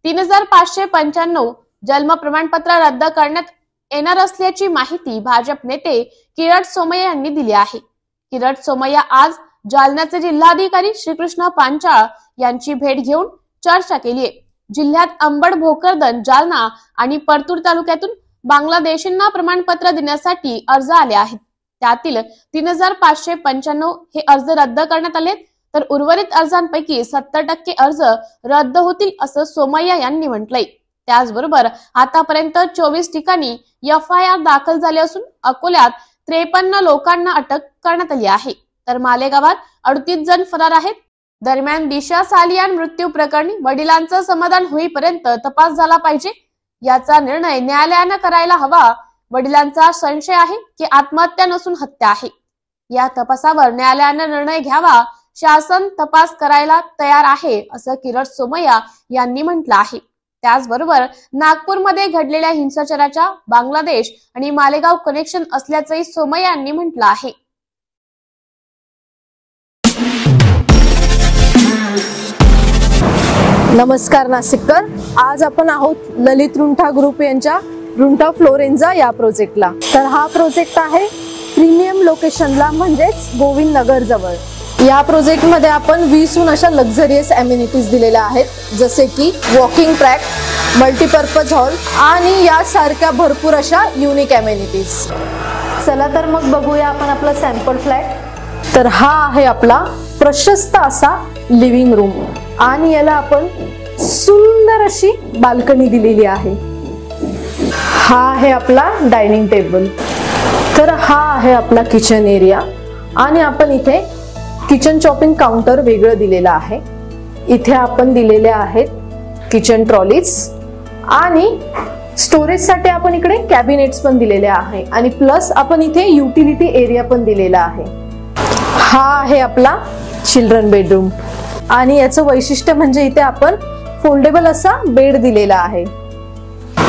3,595 जन्म प्रमाणपत्र रद्द करण्यात येणार असल्याची माहिती भाजप नेते किरण सोमय्या यांनी दिली आहे। किरण सोमय्या आज जालन्याचे जिल्हाधिकारी श्रीकृष्ण पांचाळ यांची भेट घेऊन चर्चा केली आहे। जिल्ह्यात अंबड, भोकरदन, जालना आणि परतूर तालुक्यातून बांगलादेशींना प्रमाणपत्र देण्यासाठी अर्ज आले आहेत। त्यातील 3,595 हे अर्ज रद्द करण्यात आले, तर उर्वरित अर्जांपैकी 70% अर्ज रद्द होतील असं सोमय्या यांनी म्हटलंय। त्याचबरोबर आतापर्यंत 24 ठिकाणी FIR दाखल झाले असून अकोल्यात 53 लोकांना अटक करण्यात आली आहे, तर मालेगावात 38 जण फरार आहेत। दरम्यान दिशा सालियान मृत्यू प्रकरणी वडिलांचं समाधान होईपर्यंत तपास झाला पाहिजे, याचा निर्णय न्यायालयानं करायला हवा। वडिलांचा संशय आहे की आत्महत्या नसून हत्या आहे। या तपासावर न्यायालयानं निर्णय घ्यावा। शासन तपास करायला तयार आहे असं किरट सोमय्या यांनी म्हटलं आहे। त्याचबरोबर नागपूरमध्ये घडलेल्या हिंसाचाराच्या बांगलादेश आणि मालेगाव कनेक्शन असल्याचंही सोमय्या यांनी म्हटलं आहे। नमस्कार नाशिककर, आज आपण आहोत ललित रुंठा ग्रुप यांच्या रुंठा फ्लोरेन्झा या प्रोजेक्टला। तर हा प्रोजेक्ट आहे प्रीमियम लोकेशनला, म्हणजेच गोविंद नगर जवळ। या प्रोजेक्ट मध्ये आपण 20हून अशा लक्झरियस अमेनिटीज दिलेल्या आहेत, जसे की वॉकिंग ट्रॅक, मल्टीपर्पज हॉल आणि यासारख्या भरपूर अशा युनिक अमेनिटीज। चला तर मग बघूया आपण आपला सॅम्पल फ्लॅट। तर हा आहे आपला प्रशस्त असा लिव्हिंग रूम आणि याला आपण सुंदर अशी बाल्कनी दिलेली आहे। हा आहे आपला डायनिंग टेबल। तर हा आहे आपला किचन एरिया आणि आपण इथे किचन चॉपिंग काउंटर वेगळं दिलेलं आहे। इथे आपण दिलेले आहेत किचन ट्रॉलीज आणि स्टोरेजसाठी आपण इकडे कॅबिनेट्स पण दिलेले आहे आणि प्लस आपण इथे युटिलिटी एरिया पण दिलेला आहे। हा आहे आपला चिल्ड्रन बेडरूम आणि याचं वैशिष्ट्य म्हणजे इथे आपण फोल्डेबल असा बेड दिलेला आहे।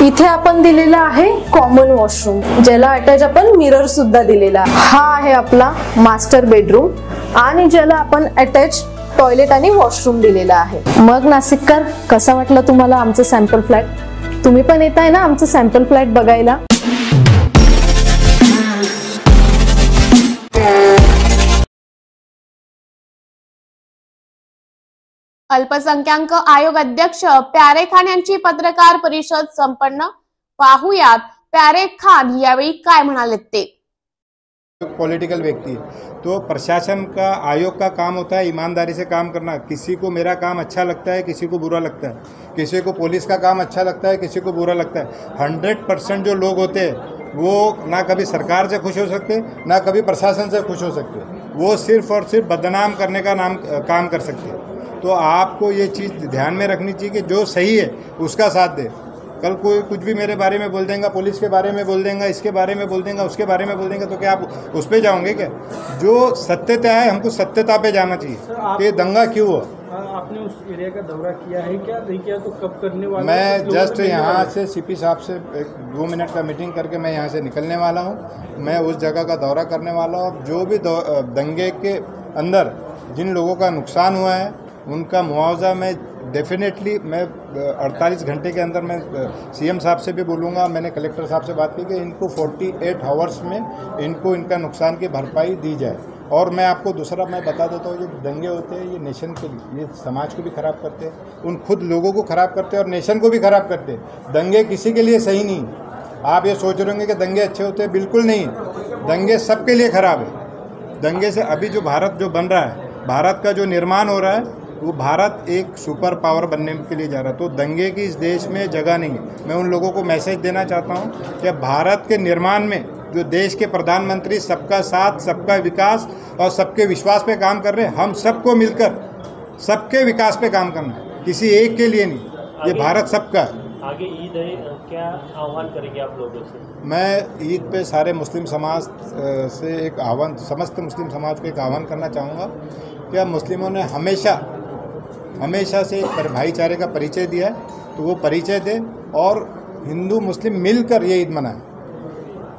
इथे आपण दिलेला आहे कॉमन वॉशरूम, ज्याला अटॅच आपण मिरर सुद्धा दिलेला आहे। हा आहे आपला मास्टर बेडरूम आणि ज्याला आपण अटॅच टॉयलेट आणि वॉशरूम दिलेला आहे। मग नाशिककर, कसा वाटलं तुम्हाला आमचं सॅम्पल फ्लॅट? तुम्ही पण येताय ना आमचं सॅम्पल फ्लॅट बघायला? अल्पसंख्याक आयोग अध्यक्ष प्यारे खान यांची पत्रकार परिषद संपन्न। पाहुयात प्यारे खान यावेळी काय म्हणाले ते। पॉलिटिकल व्यक्ति, तो प्रशासन का, आयोग का काम होता है ईमानदारी से काम करना। किसी को मेरा काम अच्छा लगता है, किसी को बुरा लगता है, किसी को पुलिस का काम अच्छा लगता है, किसी को बुरा लगता है। 100% जो लोग होते हैं वो ना कभी सरकार से खुश हो सकते, ना कभी प्रशासन से खुश हो सकते, वो सिर्फ और सिर्फ बदनाम करने का काम कर सकते। तो आपको ये चीज़ ध्यान में रखनी चाहिए कि जो सही है उसका साथ दे। कल कोई कुछ भी मेरे बारे में बोल देगा, पुलिस के बारे में बोल देगा, इसके बारे में बोल देगा, उसके बारे में बोल देगा, तो क्या आप उस पर जाओगे क्या? जो सत्यता है हमको सत्यता पे जाना चाहिए। ये दंगा क्यों हुआ? आपने उस एरिया का दौरा किया है क्या? नहीं किया तो कब करने वाले? मैं जस्ट यहाँ से CP साहब से 2 मिनट का मीटिंग करके मैं यहाँ से निकलने वाला हूँ। मैं उस जगह का दौरा करने वाला हूँ। जो भी दंगे के अंदर जिन लोगों का नुकसान हुआ है उनका मुआवजा मैं डेफिनेटली 48 घंटे के अंदर मैं CM साहब से भी बोलूँगा। मैंने कलेक्टर साहब से बात की कि इनको 48 आवर्स में इनको इनका नुकसान की भरपाई दी जाए। और मैं आपको दूसरा मैं बता देता हूँ, ये दंगे होते हैं ये नेशन के लिए, ये समाज को भी ख़राब करते हैं, उन खुद लोगों को ख़राब करते हैं और नेशन को भी ख़राब करते हैं। दंगे किसी के लिए सही नहीं। आप ये सोच रहे होंगे कि दंगे अच्छे होते हैं, बिल्कुल नहीं। दंगे सबके लिए ख़राब है। दंगे से अभी जो भारत जो बन रहा है, भारत का जो निर्माण हो रहा है, वो भारत एक सुपर पावर बनने के लिए जा रहा है। तो दंगे की इस देश में जगह नहीं है। मैं उन लोगों को मैसेज देना चाहता हूँ कि भारत के निर्माण में जो देश के प्रधानमंत्री सबका साथ, सबका विकास और सबके विश्वास पे काम कर रहे हैं, हम सबको मिलकर सबके विकास पे काम करना है, किसी एक के लिए नहीं। ये भारत सबका है। आगे ईद है, क्या आह्वान करेंगे आप लोगों से? मैं ईद पे सारे मुस्लिम समाज से एक आह्वान, समस्त मुस्लिम समाज को एक आह्वान करना चाहूँगा कि मुस्लिमों ने हमेशा से भाईचारे का परिचय दिया है, तो वो परिचय दे और हिंदू मुस्लिम मिलकर ये ईद मनाएं।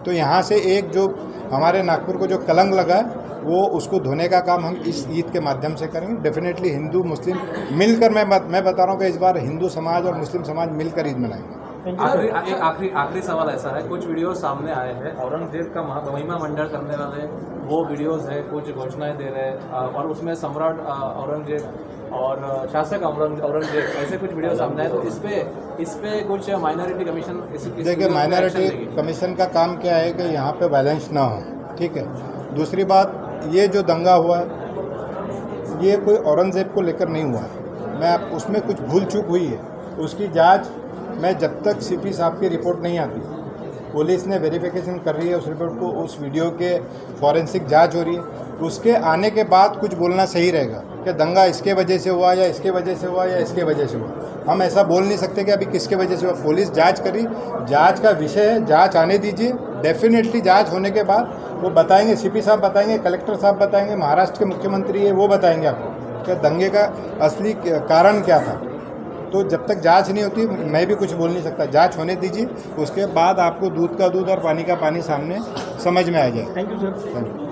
तो यहाँ से एक जो हमारे नागपुर को जो कलंक लगा है वो उसको धोने का काम हम इस ईद के माध्यम से करेंगे। डेफिनेटली हिंदू मुस्लिम मिलकर, मैं बता रहा हूँ कि इस बार हिंदू समाज और मुस्लिम समाज मिलकर ईद मनाएंगे। आखिरी सवाल ऐसा है, कुछ वीडियो सामने आए हैं औरंगजेब का महिमा मंडल करने वाले वो वीडियोस है, कुछ घोषणाएं दे रहे हैं और उसमें सम्राट औरंगजेब और शासक औरंगजेब ऐसे कुछ वीडियो सामने आए। तो इस पे कुछ माइनॉरिटी कमीशन, देखिए माइनॉरिटी कमीशन का काम क्या है कि यहाँ पे वायलेंस ना हो, ठीक है। दूसरी बात, ये जो दंगा हुआ है ये कोई औरंगजेब को लेकर नहीं हुआ है। मैं आप उसमें कुछ भूल चूक हुई है, उसकी जांच मैं जब तक सीपी साहब की रिपोर्ट नहीं आती, पुलिस ने वेरिफिकेशन कर रही है उस रिपोर्ट को, उस वीडियो के फॉरेंसिक जांच हो रही है, उसके आने के बाद कुछ बोलना सही रहेगा कि दंगा इसके वजह से हुआ या इसके वजह से हुआ या इसके वजह से हुआ। हम ऐसा बोल नहीं सकते कि अभी किसके वजह से हुआ। पुलिस जांच करी, जांच का विषय है, जांच आने दीजिए। डेफिनेटली जांच होने के बाद वो बताएंगे, सीपी साहब बताएंगे, कलेक्टर साहब बताएंगे, महाराष्ट्र के मुख्यमंत्री है वो बताएंगे आपको कि दंगे का असली कारण क्या था। तो जब तक जांच नहीं होती मैं भी कुछ बोल नहीं सकता। जांच होने दीजिए, उसके बाद आपको दूध का दूध और पानी का पानी सामने समझ में आ जाए। Thank you sir.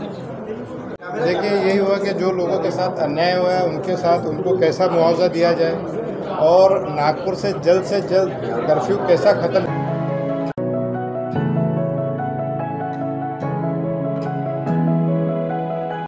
देखिए, यही हुआ कि जो लोगों के साथ अन्याय हुआ है उनके साथ उनको कैसा मुआवजा दिया जाए और नागपुर से जल्द कर्फ्यू कैसा खत्म